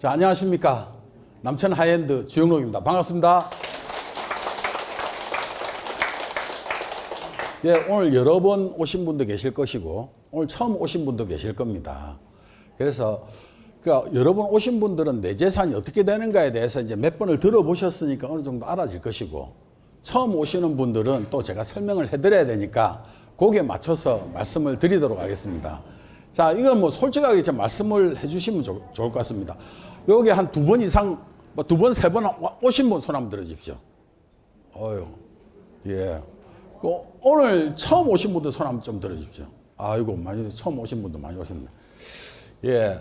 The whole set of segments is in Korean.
자, 안녕하십니까. 남천 하이엔드 주영록입니다. 반갑습니다. 예, 오늘 여러 번 오신 분도 계실 것이고, 오늘 처음 오신 분도 계실 겁니다. 그래서, 여러 번 오신 분들은 내 재산이 어떻게 되는가에 대해서 이제 몇 번을 들어보셨으니까 어느 정도 알아질 것이고, 처음 오시는 분들은 또 제가 설명을 해드려야 되니까, 거기에 맞춰서 말씀을 드리도록 하겠습니다. 자, 이건 뭐 솔직하게 좀 말씀을 해주시면 좋을 것 같습니다. 여기 한 두 번 이상, 뭐 두 번, 세 번 오신 분 손 한번 들어주십시오. 어휴, 예. 오늘 처음 오신 분들 손 한번 좀 들어주십시오. 아이고, 많이, 처음 오신 분도 많이 오셨네. 예.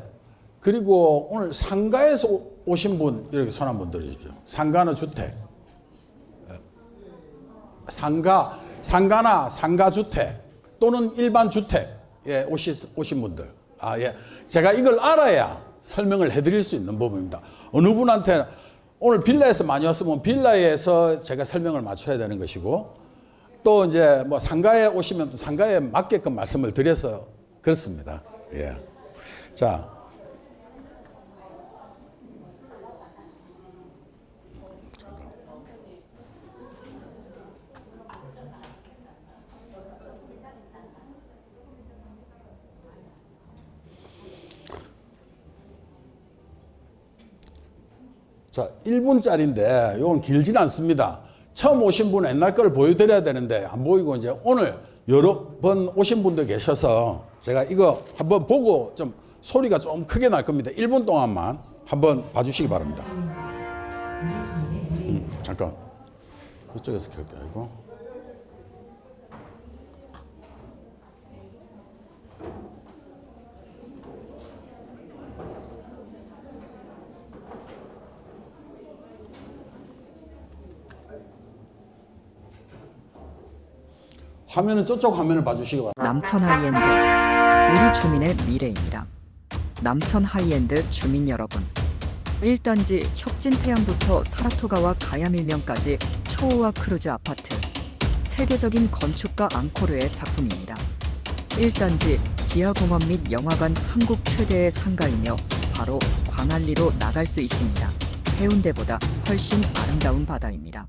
그리고 오늘 상가에서 오신 분, 이렇게 손 한번 들어주십시오. 상가나 주택. 상가나 상가주택 또는 일반 주택에 오신 분들. 아, 예. 제가 이걸 알아야 설명을 해드릴 수 있는 부분입니다. 어느 분한테 오늘 빌라에서 많이 왔으면 빌라에서 제가 설명을 맞춰야 되는 것이고, 또 이제 뭐 상가에 오시면 또 상가에 맞게끔 말씀을 드려서 그렇습니다. 예. 자. 자, 1분짜리인데 이건 길진 않습니다. 처음 오신 분은 옛날 거를 보여드려야 되는데 안 보이고, 이제 오늘 여러 번 오신 분들 계셔서 제가 이거 한번 보고 좀 소리가 좀 크게 날 겁니다. 1분 동안만 한번 봐주시기 바랍니다. 잠깐, 이쪽에서 켤게. 아이고. 화면은 저쪽 화면을 봐주시기 바랍니다. 남천 하이엔드, 우리 주민의 미래입니다. 남천 하이엔드 주민 여러분, 1단지 협진태양부터 사라토가와 가야밀면까지 초호화 크루즈 아파트, 세계적인 건축가 앙코르의 작품입니다. 1단지 지하공원 및 영화관 한국 최대의 상가이며 바로 광안리로 나갈 수 있습니다. 해운대보다 훨씬 아름다운 바다입니다.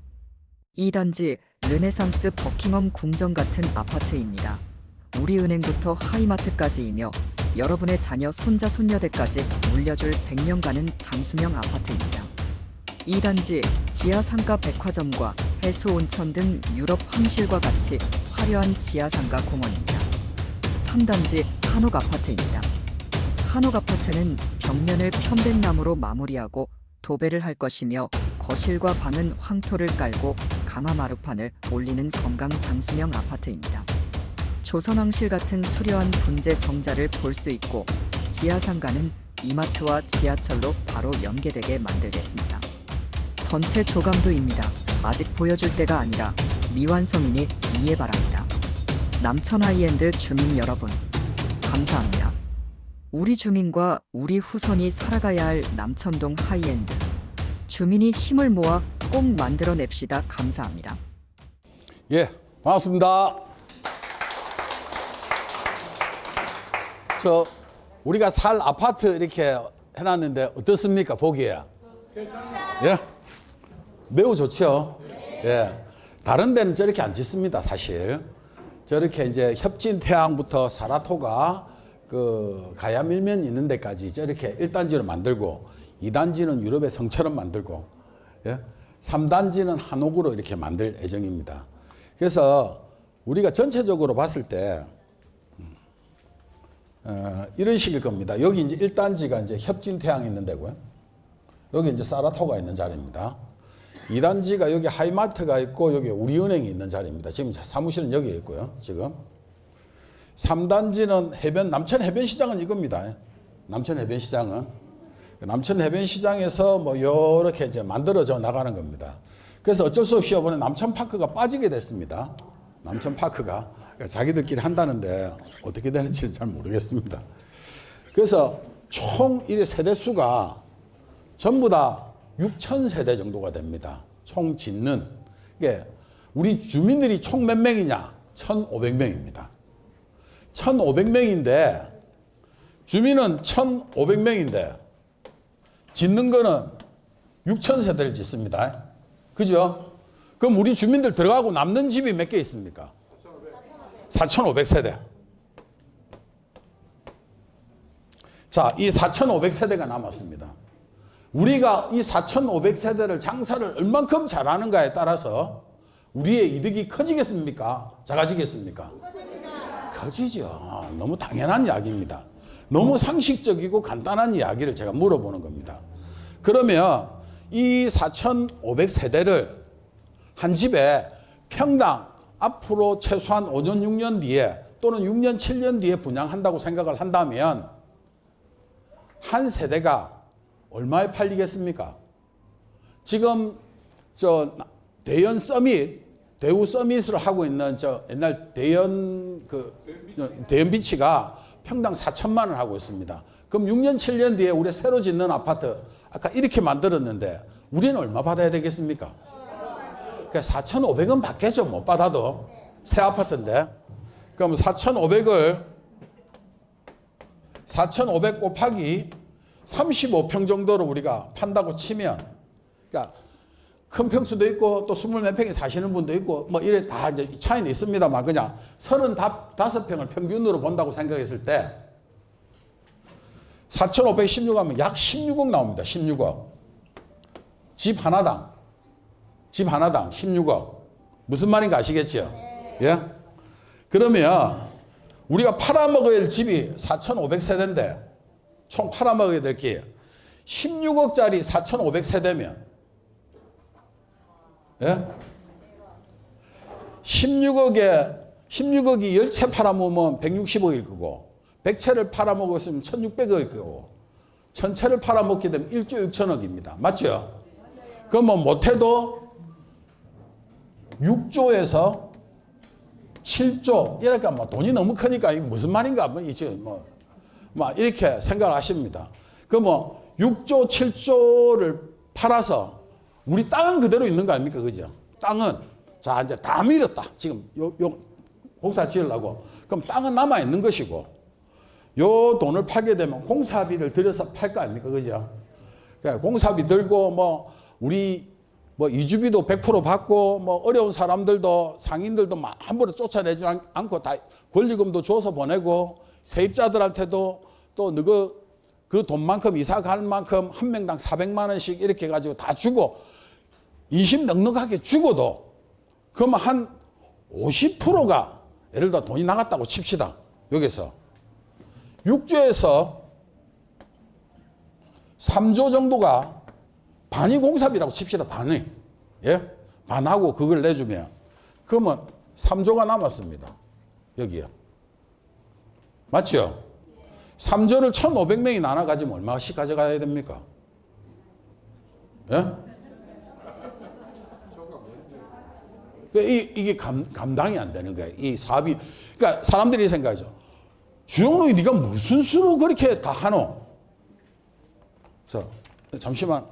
2단지 르네상스 버킹엄 궁전 같은 아파트입니다. 우리은행부터 하이마트까지이며 여러분의 자녀 손자 손녀대까지 물려줄 100년가는 장수명 아파트입니다. 2단지 지하상가 백화점과 해수온천 등 유럽 황실과 같이 화려한 지하상가 공원입니다. 3단지 한옥 아파트입니다. 한옥 아파트는 벽면을 편백나무로 마무리하고 도배를 할 것이며 거실과 방은 황토를 깔고 강화 마루판을 올리는 건강 장수명 아파트입니다. 조선왕실 같은 수려한 분재 정자를 볼 수 있고, 지하상가는 이마트와 지하철로 바로 연계되게 만들겠습니다. 전체 조감도입니다. 아직 보여줄 때가 아니라 미완성이니 이해 바랍니다. 남천 하이엔드 주민 여러분, 감사합니다. 우리 주민과 우리 후손이 살아가야 할 남천동 하이엔드, 주민이 힘을 모아 꼭 만들어냅시다. 감사합니다. 예, 반갑습니다. 우리가 살 아파트 이렇게 해놨는데 어떻습니까? 보기에? 예? 매우 좋죠? 예. 다른 데는 저렇게 안 짓습니다, 사실. 저렇게 이제 협진태양부터 사라토가 가야밀면 있는 데까지 저렇게 1단지로 만들고, 2단지는 유럽의 성처럼 만들고, 예? 3단지는 한옥으로 이렇게 만들 예정입니다. 그래서 우리가 전체적으로 봤을 때 이런 식일 겁니다. 여기 이제 1단지가 이제 협진태양이 있는 데고요. 여기 이제 사라토가 있는 자리입니다. 2단지가 여기 하이마트가 있고 여기 우리은행이 있는 자리입니다. 지금 사무실은 여기에 있고요. 지금 3단지는 남천 해변시장은 이겁니다. 남천 해변시장에서 뭐 이렇게 이제 만들어져 나가는 겁니다. 그래서 어쩔 수 없이 이번에 남천파크가 빠지게 됐습니다. 남천파크가. 그러니까 자기들끼리 한다는데 어떻게 되는지는 잘 모르겠습니다. 그래서 총 이 세대수가 전부 다 6,000세대 정도가 됩니다. 총 짓는. 이게 우리 주민들이 총 몇 명이냐? 1,500명입니다. 1,500명인데 주민은 1,500명인데 짓는 거는 6,000세대를 짓습니다. 그죠? 그럼 우리 주민들 들어가고 남는 집이 몇 개 있습니까? 4,500세대. 자, 이 4,500세대가 남았습니다. 우리가 이 4,500세대를 장사를 얼만큼 잘하는가에 따라서 우리의 이득이 커지겠습니까? 작아지겠습니까? 커지죠. 너무 당연한 이야기입니다. 너무 상식적이고 간단한 이야기를 제가 물어보는 겁니다. 그러면 이 4,500세대를 한 집에 평당 앞으로 최소한 5년, 6년 뒤에 또는 6년, 7년 뒤에 분양한다고 생각을 한다면 한 세대가 얼마에 팔리겠습니까? 지금 저 대연 서밋, 대우 서밋을 하고 있는 저 옛날 대연 대연비치가 평당 4천만 원 하고 있습니다. 그럼 6년, 7년 뒤에 우리 새로 짓는 아파트 아까 이렇게 만들었는데 우리는 얼마 받아야 되겠습니까? 그러니까 4,500원 받겠죠. 못 받아도 새 아파트인데. 그럼 4,500을 4,500 곱하기 35평 정도로 우리가 판다고 치면, 그러니까 큰 평수도 있고 또 20몇 평에 사시는 분도 있고 뭐 이래 다 이제 차이는 있습니다만 그냥 35평을 평균으로 본다고 생각했을 때 4,516 하면 약 16억 나옵니다. 16억. 집 하나당 16억. 무슨 말인가 아시겠죠? 예? 그러면 우리가 팔아먹어야 할 집이 4,500세대인데 총 팔아먹어야 될 게 16억짜리 4,500세대면 예? 16억이 10채 팔아먹으면 160억일 거고 100채를 팔아먹었으면 1,600억일 거고 1,000채를 팔아먹게 되면 1조 6천억입니다. 맞죠? 그럼 뭐 못해도 6조에서 7조 이러니까 뭐 돈이 너무 크니까 이게 무슨 말인가 뭐 이제 뭐 이렇게 생각을 하십니다. 그 뭐 6조 7조를 팔아서 우리 땅은 그대로 있는 거 아닙니까? 그죠? 땅은 자 이제 다 밀었다. 지금 요 공사 지으려고. 그럼 땅은 남아 있는 것이고 요 돈을 팔게 되면 공사비를 들여서 팔 거 아닙니까? 그죠? 그러니까 공사비 들고 뭐 우리 뭐 이주비도 100% 받고 뭐 어려운 사람들도 상인들도 막 함부로 쫓아내지 않고 다 권리금도 줘서 보내고 세입자들한테도 또 너가 그 돈만큼 이사 갈 만큼 한 명당 400만 원씩 이렇게 해가지고 다 주고 인심 넉넉하게 주고도 그러면 한 50%가 예를 들어 돈이 나갔다고 칩시다. 여기서 6조에서 3조 정도가 반이 공사비라고 칩시다. 반이. 예? 반하고 그걸 내주면 그러면 3조가 남았습니다. 여기요. 맞죠? 3조를 1,500명이 나눠 가지면 얼마씩 가져가야 됩니까? 예? 이게 감당이 안 되는 거예요. 이 사업이. 그러니까 사람들이 생각하죠. 주영록이 네가 무슨 수로 그렇게 다 하노? 자, 잠시만.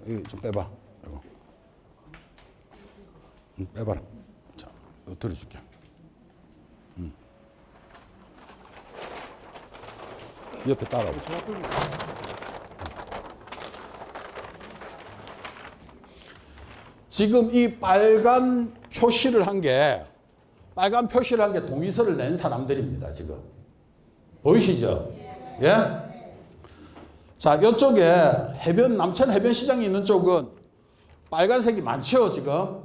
이거 좀 빼봐. 이거. 빼봐라. 자, 이거 들어줄게. 옆에 따라와. 지금 이 빨간 표시를 한 게 동의서를 낸 사람들입니다. 지금. 보이시죠? 예? 자, 이쪽에 남천 해변시장이 있는 쪽은 빨간색이 많죠, 지금.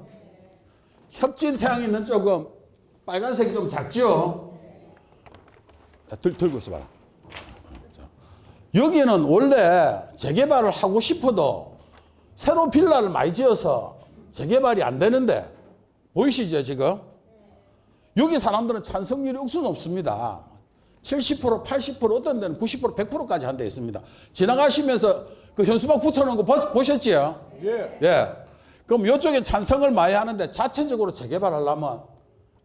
협진태양이 있는 쪽은 빨간색이 좀 작죠? 들고 있어봐라. 여기는 원래 재개발을 하고 싶어도 새로 빌라를 많이 지어서 재개발이 안 되는데, 보이시죠, 지금? 여기 사람들은 찬성률이 억수 높습니다. 70%, 80%, 어떤 데는 90%, 100%까지 한 데 있습니다. 지나가시면서 그 현수막 붙여놓은 거 보셨지요? 예. 예. 그럼 이쪽에 찬성을 많이 하는데 자체적으로 재개발하려면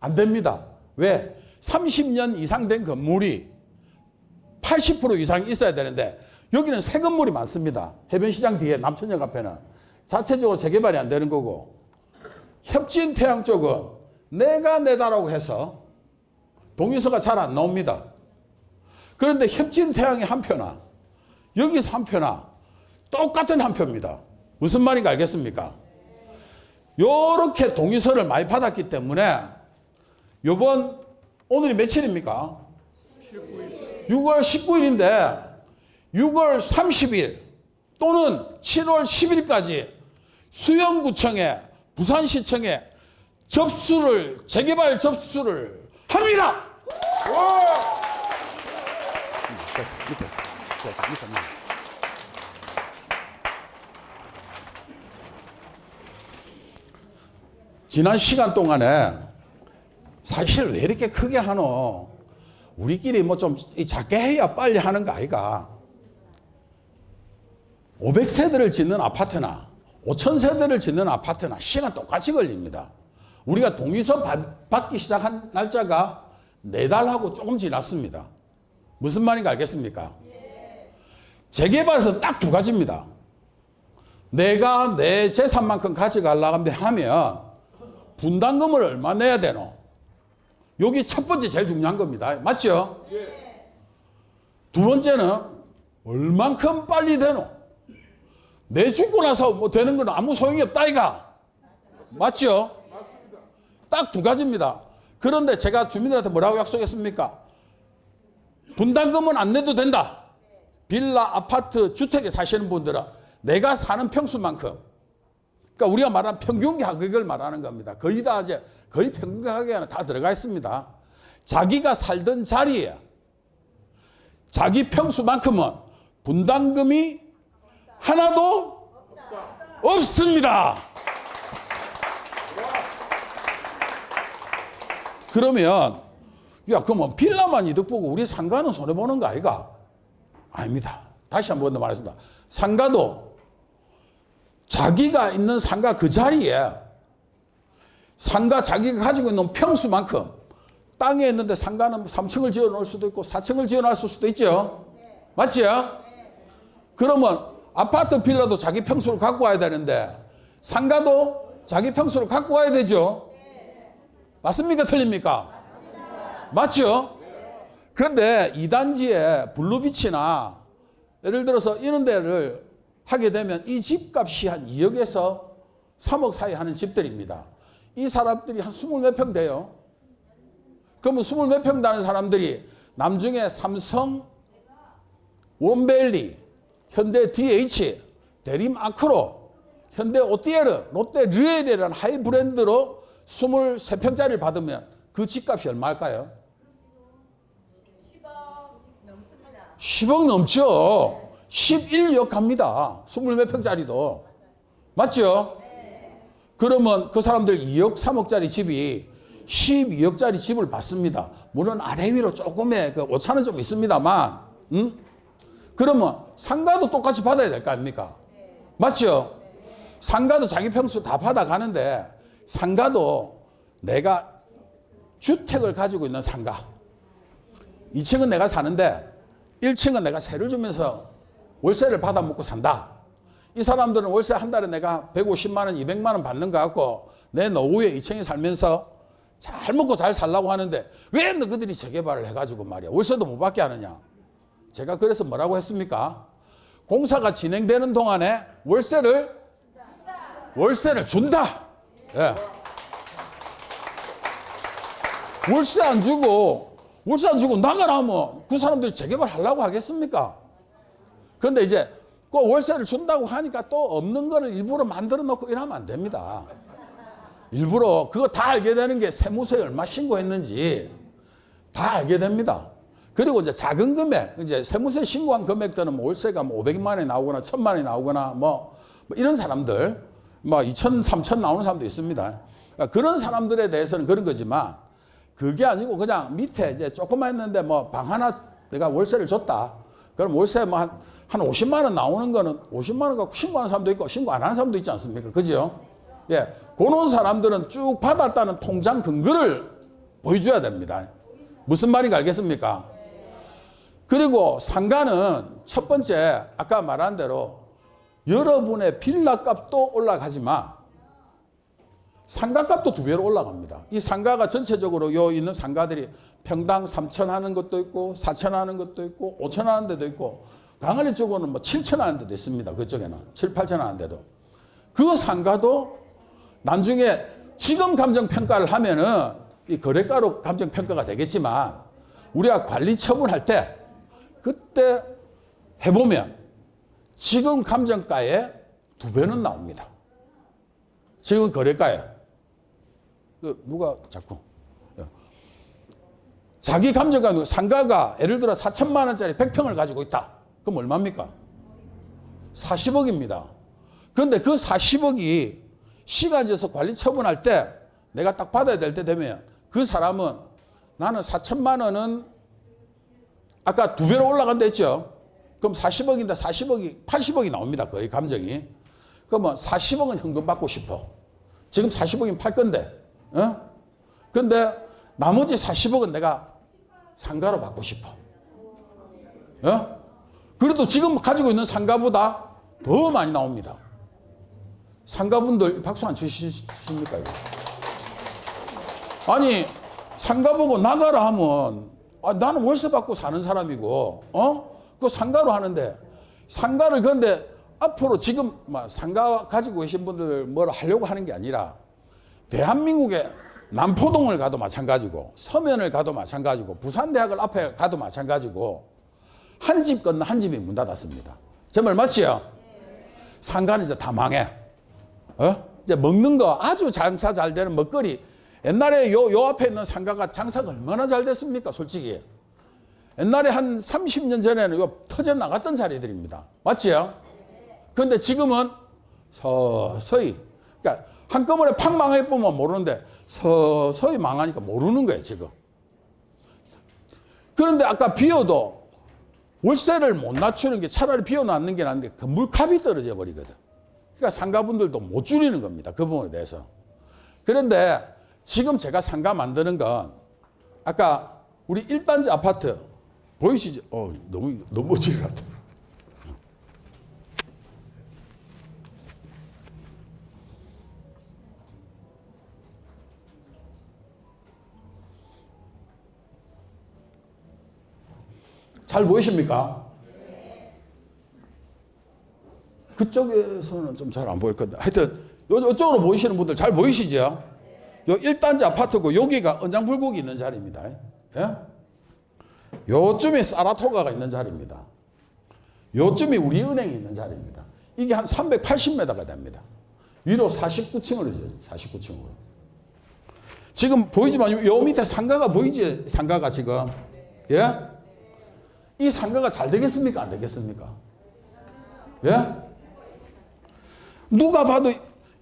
안 됩니다. 왜? 30년 이상 된 건물이 80% 이상이 있어야 되는데 여기는 새 건물이 많습니다. 해변시장 뒤에 남천역 앞에는. 자체적으로 재개발이 안 되는 거고 협진태양 쪽은 내가 내다라고 해서 동의서가 잘 안 나옵니다. 그런데 협진태양이 한편아 여기서 한 표나 똑같은 한 표입니다. 무슨 말인가 알겠습니까? 요렇게 동의서를 많이 받았기 때문에 요번 오늘이 며칠입니까? 6월 19일인데 6월 30일 또는 7월 10일까지 수영구청에 부산시청에 재개발 접수를 합니다. 지난 시간 동안에 사실 왜 이렇게 크게 하노? 우리끼리 뭐 좀 작게 해야 빨리 하는 거 아이가? 500세대를 짓는 아파트나 5000세대를 짓는 아파트나 시간 똑같이 걸립니다. 우리가 동의서 받기 시작한 날짜가 4달하고 조금 지났습니다. 무슨 말인가 알겠습니까? 재개발에서 딱 2가지입니다. 내가 내 재산만큼 가져가려고 하면 분담금을 얼마 내야 되노? 여기 첫 번째 제일 중요한 겁니다. 맞죠? 두 번째는 얼만큼 빨리 되노? 내 죽고 나서 뭐 되는 건 아무 소용이 없다 이가. 맞죠? 딱 2가지입니다. 그런데 제가 주민들한테 뭐라고 약속했습니까? 분담금은 안 내도 된다. 빌라, 아파트, 주택에 사시는 분들은 내가 사는 평수만큼, 그러니까 우리가 말하는 평균 가격을 말하는 겁니다. 거의 다 이제 거의 평균 가격에 다 들어가 있습니다. 자기가 살던 자리에 자기 평수만큼은 분담금이 하나도 없습니다. 그러면 야 그러면 빌라만 이득 보고 우리 상가는 손해보는 거 아이가? 아닙니다. 다시 한 번 더 말했습니다. 상가도 자기가 있는 상가 그 자리에 상가 자기가 가지고 있는 평수만큼 땅에 있는데 상가는 3층을 지어 놓을 수도 있고 4층을 지어 놨을 수도 있죠. 맞지요? 그러면 아파트 빌라도 자기 평수를 갖고 와야 되는데 상가도 자기 평수를 갖고 와야 되죠. 맞습니까? 틀립니까? 맞죠? 그런데 2단지에 블루비치나 예를 들어서 이런 데를 하게 되면 이 집값이 한 2억에서 3억 사이 하는 집들입니다. 이 사람들이 한 20몇 평 돼요. 그러면 20몇 평 되는 사람들이 남중에 삼성, 원벨리, 현대 DH, 대림아크로, 현대 오티에르, 롯데 르엘이라는 하이 브랜드로 23평짜리를 받으면 그 집값이 얼마일까요? 10억 넘죠. 11억 갑니다. 20몇 평짜리도. 맞죠? 그러면 그 사람들 2억, 3억짜리 집이 12억짜리 집을 받습니다. 물론 아래 위로 조금의 그 오차는 좀 있습니다만, 그러면 상가도 똑같이 받아야 될 거 아닙니까? 맞죠? 상가도 자기 평수 다 받아가는데 상가도 내가 주택을 가지고 있는 상가 2층은 내가 사는데 1층은 내가 세를 주면서 월세를 받아 먹고 산다. 이 사람들은 월세 한 달에 내가 150만 원, 200만 원 받는 거 같고 내 노후에 2층에 살면서 잘 먹고 잘 살라고 하는데 왜 너희들이 재개발을 해가지고 말이야 월세도 못 받게 하느냐. 제가 그래서 뭐라고 했습니까? 공사가 진행되는 동안에 월세를 준다. 예. 월세 안 주고 나가라면 그 사람들이 재개발 하려고 하겠습니까? 그런데 이제 그 월세를 준다고 하니까 또 없는 거를 일부러 만들어 놓고 이러면 안 됩니다. 일부러 그거 다 알게 되는 게 세무서에 얼마 신고했는지 다 알게 됩니다. 그리고 이제 작은 금액, 이제 세무서에 신고한 금액들은 뭐 월세가 뭐 500만 원이 나오거나 1000만 원이 나오거나 뭐 이런 사람들, 뭐 2000, 3000 나오는 사람도 있습니다. 그러니까 그런 사람들에 대해서는 그런 거지만 그게 아니고 그냥 밑에 이제 조금만 했는데 뭐 방 하나 내가 월세를 줬다. 그럼 월세 뭐 한 50만 원 나오는 거는 50만 원 갖고 신고하는 사람도 있고 신고 안 하는 사람도 있지 않습니까? 그죠? 예. 그런 사람들은 쭉 받았다는 통장 근거를 보여줘야 됩니다. 무슨 말인지 알겠습니까? 그리고 상가는 첫 번째 아까 말한 대로 여러분의 빌라 값도 올라가지만 상가 값도 2배로 올라갑니다. 이 상가가 전체적으로 요 있는 상가들이 평당 3천 하는 것도 있고 4천 하는 것도 있고 5천 하는 데도 있고 강아리 쪽으로는 뭐 7천 하는 데도 있습니다. 그쪽에는 7, 8천 하는 데도. 그 상가도 나중에 지금 감정평가를 하면은 이 거래가로 감정평가가 되겠지만 우리가 관리 처분할 때 그때 해보면 지금 감정가의 2배는 나옵니다. 지금 거래가에. 누가 자꾸. 자기 감정가, 상가가 예를 들어 4천만 원짜리 100평을 가지고 있다. 그럼 얼마입니까? 40억입니다. 그런데 그 40억이 시가 져서 관리 처분할 때 내가 딱 받아야 될 때 되면 그 사람은 나는 4천만 원은 아까 2배로 올라간다 했죠. 그럼 40억인데 40억이 80억이 나옵니다. 거의 감정이. 그러면 40억은 현금 받고 싶어. 지금 40억이면 팔 건데. 근데 나머지 40억은 내가 상가로 받고 싶어. 그래도 지금 가지고 있는 상가보다 더 많이 나옵니다. 상가분들 박수 안 치십니까? 이거? 아니 상가 보고 나가라 하면 나는 월세 받고 사는 사람이고 그 상가로 하는데 상가를 그런데 앞으로 지금 상가 가지고 계신 분들 뭘 하려고 하는 게 아니라 대한민국의 남포동을 가도 마찬가지고 서면을 가도 마찬가지고 부산대학을 앞에 가도 마찬가지고 한 집 건너 한 집이 문 닫았습니다. 제 말 맞지요? 상가는 이제 다 망해. 이제 먹는 거 아주 장사 잘 되는 먹거리. 옛날에 요 앞에 있는 상가가 장사가 얼마나 잘 됐습니까? 솔직히. 옛날에 한 30년 전에는 요 터져 나갔던 자리들입니다. 맞지요? 그런데 지금은 서서히, 그러니까 한꺼번에 팍 망해보면 모르는데 서서히 망하니까 모르는 거예요, 지금. 그런데 아까 비어도 월세를 못 낮추는 게 차라리 비워놨는 게 나은데 건물값이 떨어져 버리거든. 그러니까 상가분들도 못 줄이는 겁니다. 그 부분에 대해서. 그런데 지금 제가 상가 만드는 건 아까 우리 1단지 아파트 보이시죠? 너무 멋지게 같아. 잘 보이십니까? 그쪽에서는 좀 잘 안 보일 건데. 하여튼, 이쪽으로 보이시는 분들 잘 보이시죠? 요 1단지 아파트고, 여기가 언장불곡이 있는 자리입니다. 예? 요쯤에 사라토가가 있는 자리입니다. 요쯤이 우리은행이 있는 자리입니다. 이게 한 380m가 됩니다. 위로 49층으로 지어요. 49층으로. 지금 보이지만, 요 밑에 상가가 보이지? 상가가 지금. 예? 이 상가가 잘 되겠습니까? 안 되겠습니까? 예? 누가 봐도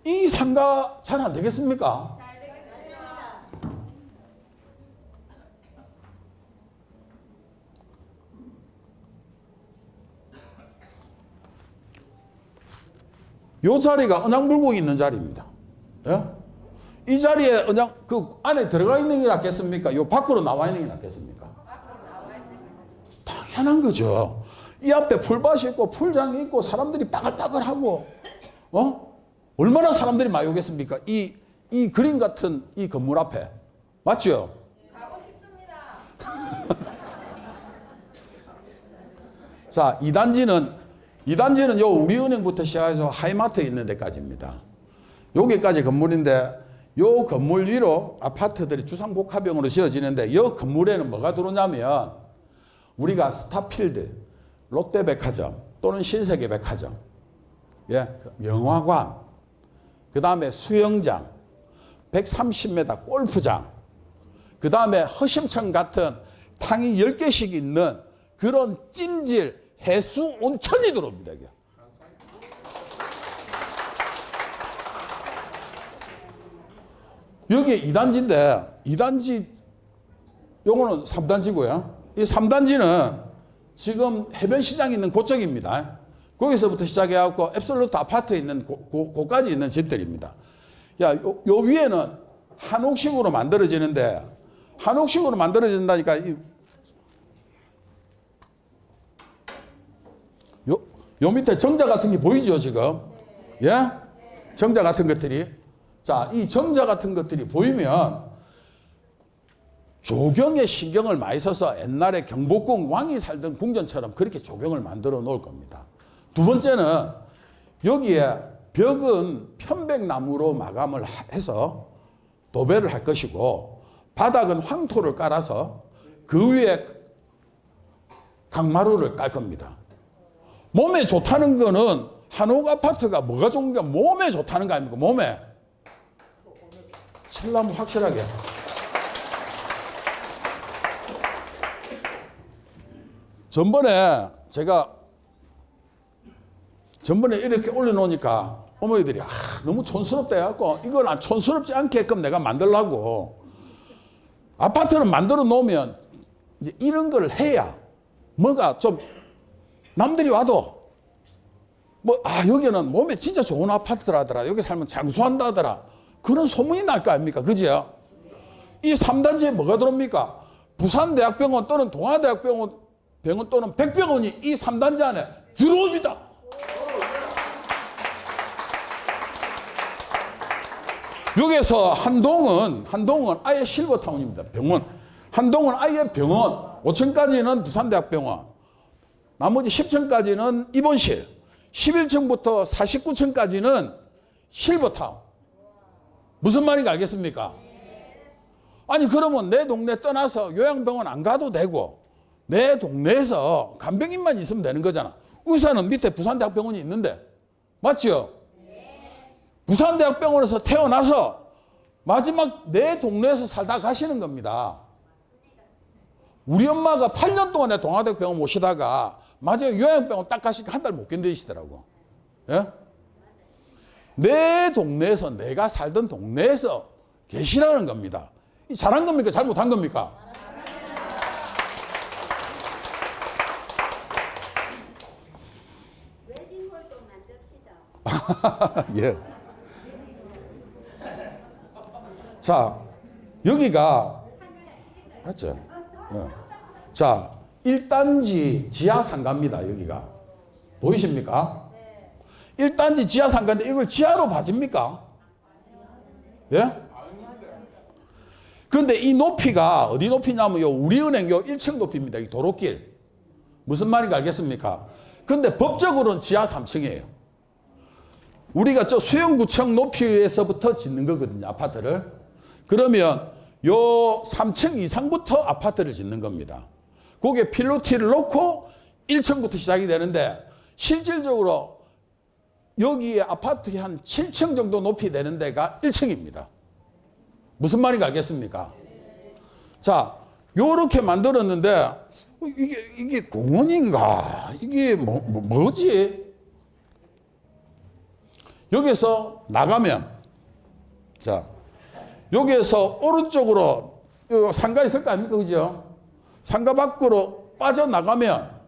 이 상가 잘 안 되겠습니까? 잘 되겠습니다. 요 자리가 언양불곡이 있는 자리입니다. 예? 이 자리에 그 안에 들어가 있는 게 낫겠습니까? 요 밖으로 나와 있는 게 낫겠습니까? 당연한 거죠. 이 앞에 풀밭이 있고 풀장이 있고 사람들이 빠글빠글하고 얼마나 사람들이 많이 오겠습니까? 이 그림 같은 이 건물 앞에. 맞죠? 가고 싶습니다. 자, 2단지는 요 우리은행부터 시작해서 하이마트 있는 데까지입니다. 여기까지 건물인데 요 건물 위로 아파트들이 주상복합형으로 지어지는데 요 건물에는 뭐가 들어오냐면 우리가 스타필드, 롯데백화점 또는 신세계백화점, 예, 영화관, 그 다음에 수영장, 130m 골프장, 그 다음에 허심천 같은 탕이 10개씩 있는 그런 찜질 해수 온천이 들어옵니다. 이게. 여기 2단지인데 2단지 요거는 3단지고요. 이 3단지는 지금 해변시장이 있는 그쪽입니다. 거기서부터 시작해갖고 앱솔루트 아파트에 있는 고까지 있는 집들입니다. 야, 요 위에는 한옥식으로 만들어지는데 한옥식으로 만들어진다니까 요 밑에 정자 같은 게 보이죠, 지금? 예? 정자 같은 것들이. 자, 이 정자 같은 것들이 보이면 조경에 신경을 많이 써서 옛날에 경복궁 왕이 살던 궁전처럼 그렇게 조경을 만들어 놓을 겁니다. 두 번째는 여기에 벽은 편백나무로 마감을 해서 도배를 할 것이고 바닥은 황토를 깔아서 그 위에 강마루를 깔 겁니다. 몸에 좋다는 거는 한옥 아파트가 뭐가 좋은가? 몸에 좋다는 거 아닙니까? 몸에. 철나무 확실하게. 전번에 이렇게 올려놓으니까 어머니들이 너무 촌스럽다 해갖고 이걸 촌스럽지 않게끔 내가 만들려고 아파트를 만들어 놓으면 이제 이런 걸 해야 뭐가 좀 남들이 와도 여기는 몸에 진짜 좋은 아파트라더라. 여기 살면 장수한다 하더라. 그런 소문이 날 거 아닙니까? 그죠? 이 3단지에 뭐가 들어옵니까? 부산대학병원 또는 동아대학병원 또는 백병원이 이 3단지 안에 들어옵니다. 여기서 한동은 아예 실버타운입니다. 병원. 한동은 아예 병원. 5층까지는 부산대학병원. 나머지 10층까지는 입원실. 11층부터 49층까지는 실버타운. 무슨 말인지 알겠습니까? 아니 그러면 내 동네 떠나서 요양병원 안 가도 되고 내 동네에서 간병인만 있으면 되는 거잖아. 의사는 밑에 부산대학병원이 있는데 맞죠? 부산대학병원에서 태어나서 마지막 내 동네에서 살다 가시는 겁니다. 우리 엄마가 8년 동안 내 동아대학병원 모시다가 마지막에 요양병원 딱 가시니까 한 달 못 견디시더라고. 예? 내 동네에서 내가 살던 동네에서 계시라는 겁니다. 이 잘한 겁니까? 잘못한 겁니까? 웨딩홀도 만듭시다. 예. 자, 여기가 맞죠? 예. 자, 1단지 지하 상가입니다. 여기가 보이십니까? 1단지 지하 상가인데 이걸 지하로 봐집니까? 예? 그런데 이 높이가 어디 높이냐면 우리은행 1층 높이입니다. 이 도로길. 무슨 말인지 알겠습니까? 근데 법적으로는 지하 3층이에요. 우리가 저 수영구청 높이에서부터 짓는 거거든요. 아파트를. 그러면 요 3층 이상부터 아파트를 짓는 겁니다. 거기에 필로티를 놓고 1층부터 시작이 되는데 실질적으로 여기에 아파트에 한 7층 정도 높이 되는 데가 1층입니다. 무슨 말인지 알겠습니까? 자, 요렇게 만들었는데 이게 공원인가? 이게 뭐지? 여기서 나가면 자, 여기에서 오른쪽으로 상가 있을 거 아닙니까? 그죠? 상가 밖으로 빠져나가면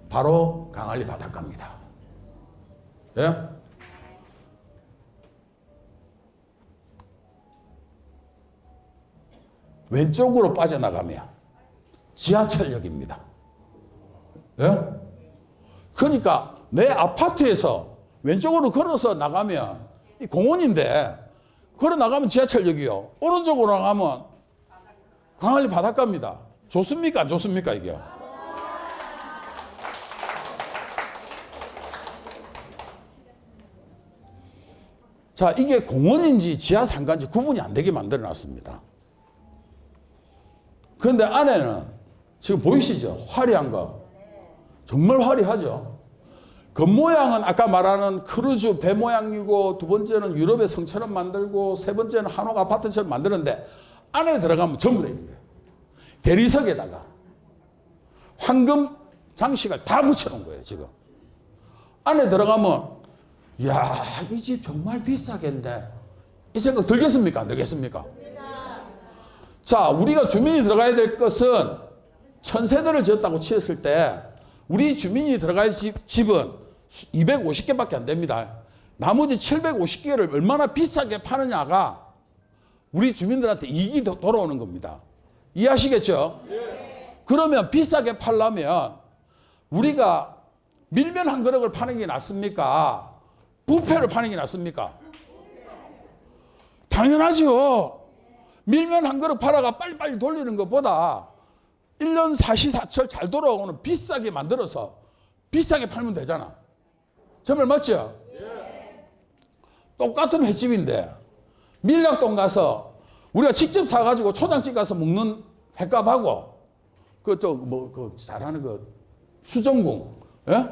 바로 강안리 바닷가입니다. 예? 왼쪽으로 빠져나가면 지하철역입니다. 예? 그러니까 내 아파트에서 왼쪽으로 걸어서 나가면 이 공원인데 걸어 나가면 지하철역이요. 오른쪽으로 나가면 강안리 바닷가입니다. 좋습니까? 안 좋습니까? 이게? 자, 이게 공원인지 지하 상가인지 구분이 안 되게 만들어 놨습니다. 그런데 안에는 지금 보이시죠? 화려한 거. 정말 화려하죠? 겉모양은 아까 말하는 크루즈 배 모양이고 두 번째는 유럽의 성처럼 만들고 세 번째는 한옥 아파트처럼 만드는데 안에 들어가면 전부 다 있는 거예요. 대리석에다가 황금 장식을 다 붙여놓은 거예요. 지금 안에 들어가면 이야, 이 집 정말 비싸겠네. 이 생각 들겠습니까? 안 들겠습니까? 자, 우리가 주민이 들어가야 될 것은 1000세대를 지었다고 치었을 때 우리 주민이 들어갈 집은 250개밖에 안 됩니다. 나머지 750개를 얼마나 비싸게 파느냐가 우리 주민들한테 이익이 돌아오는 겁니다. 이해하시겠죠? 그러면 비싸게 팔려면 우리가 밀면 한 그릇을 파는 게 낫습니까? 부페를 파는 게 낫습니까? 당연하죠. 밀면 한 그릇 팔아가 빨리빨리 돌리는 것보다 1년 사시사철 잘 돌아오는 비싸게 만들어서 비싸게 팔면 되잖아. 정말 맞죠? 똑같은 횟집인데 밀락동 가서 우리가 직접 사가지고 초장집 가서 먹는 횟값하고 그 잘하는 그 수정궁, 예?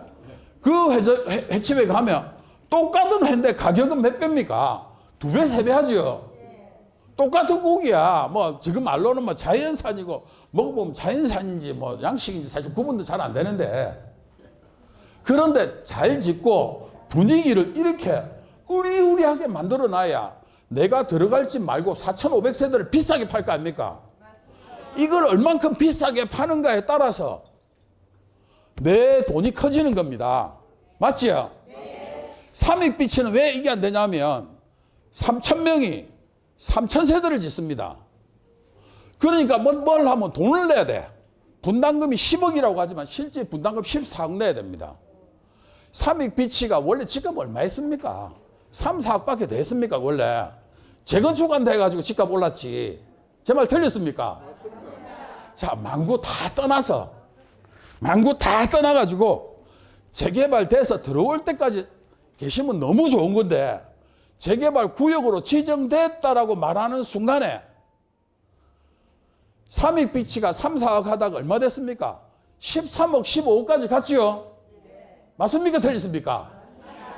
그 횟집에 가면 똑같은 회인데 가격은 몇 배입니까? 2배, 3배 하죠. 똑같은 고기야. 뭐 지금 말로는 뭐 자연산이고 먹어보면 자연산인지 뭐 양식인지 사실 구분도 잘 안 되는데, 그런데 잘 짓고 분위기를 이렇게 으리으리하게 만들어 놔야 내가 들어갈 집 말고 4,500세대를 비싸게 팔 거 아닙니까? 이걸 얼만큼 비싸게 파는가에 따라서 내 돈이 커지는 겁니다. 맞지요? 삼익비치는 왜 이게 안 되냐면 3,000명이 3,000세대를 짓습니다. 그러니까 뭘 하면 돈을 내야 돼. 분담금이 10억이라고 하지만 실제 분담금 14억 내야 됩니다. 삼익비치가 원래 집값 얼마 했습니까? 3, 4억밖에 더 했습니까? 원래 재건축한다 해가지고 집값 올랐지. 제 말 틀렸습니까? 자, 망구 다 떠나가지고 재개발돼서 들어올 때까지 계시면 너무 좋은 건데, 재개발 구역으로 지정됐다라고 말하는 순간에 삼익비치가 3, 4억 하다가 얼마 됐습니까? 13억, 15억까지 갔지요? 맞습니까? 틀렸습니까?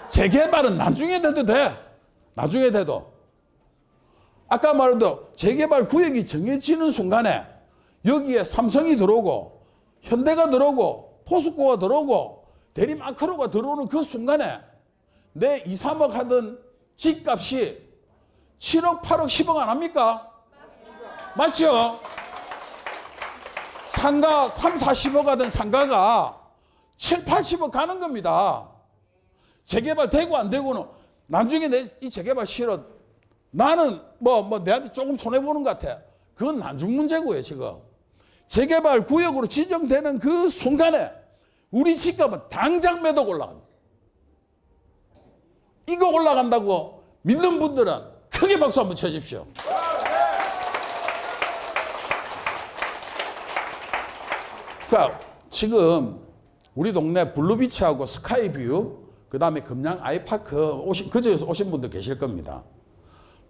재개발은 나중에 돼도 돼. 나중에 돼도. 아까 말한 재개발 구역이 정해지는 순간에 여기에 삼성이 들어오고 현대가 들어오고 포스코가 들어오고 대리마크로가 들어오는 그 순간에 내 2, 3억 하던 집값이 7억, 8억, 10억 안 합니까? 맞죠? 상가 3, 40억 하던 상가가 7, 80억 가는 겁니다. 재개발 되고 안 되고는 나중에 내 이 재개발 싫어. 나는 내한테 조금 손해보는 것 같아. 그건 나중 문제고요, 지금. 재개발 구역으로 지정되는 그 순간에 우리 집값은 당장 매덕 올라갑니다. 이거 올라간다고 믿는 분들은 크게 박수 한번 쳐주십시오. 그러니까 지금 우리 동네 블루비치하고 스카이뷰, 그 다음에 금양 아이파크 그저에서 오신 분들 계실 겁니다.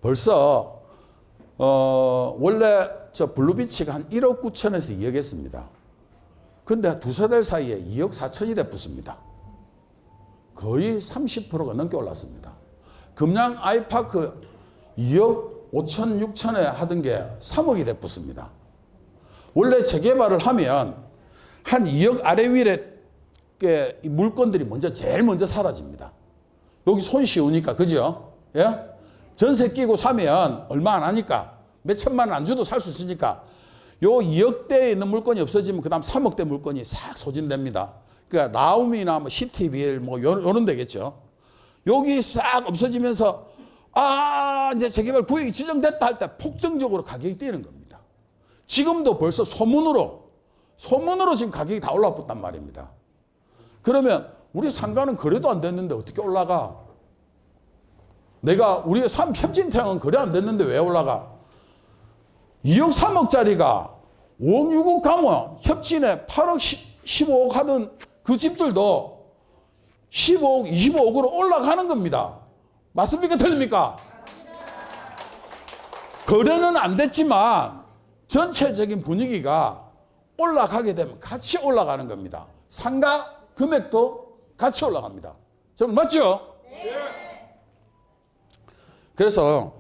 벌써 원래 저 블루비치가 한 1억 9천에서 2억 했습니다. 근데 두세 달 사이에 2억 4천이 돼 붙습니다. 거의 30%가 넘게 올랐습니다. 금양 아이파크 2억 5천 6천에 하던 게 3억이 돼 붙습니다. 원래 재개발을 하면 한 2억 아래 위에 물건들이 제일 먼저 사라집니다. 여기 손 쉬우니까, 그죠? 예? 전세 끼고 사면 얼마 안 하니까, 몇 천만 원 안 줘도 살 수 있으니까, 요 2억대에 있는 물건이 없어지면 그 다음 3억대 물건이 싹 소진됩니다. 그러니까 라움이나 뭐 시티빌 요런 데겠죠. 여기 싹 없어지면서, 이제 재개발 구역이 지정됐다 할 때 폭등적으로 가격이 뛰는 겁니다. 지금도 벌써 소문으로 지금 가격이 다 올라붙단 말입니다. 그러면 우리 상가는 거래도 안 됐는데 어떻게 올라가? 우리 협진태양은 거래 안 됐는데 왜 올라가? 2억 3억짜리가 5억 6억 가면 협진에 8억 15억 하던 그 집들도 15억 25억으로 올라가는 겁니다. 맞습니까? 틀립니까? 거래는 안 됐지만 전체적인 분위기가 올라가게 되면 같이 올라가는 겁니다. 상가 금액도 같이 올라갑니다. 정말 맞죠? 네. 그래서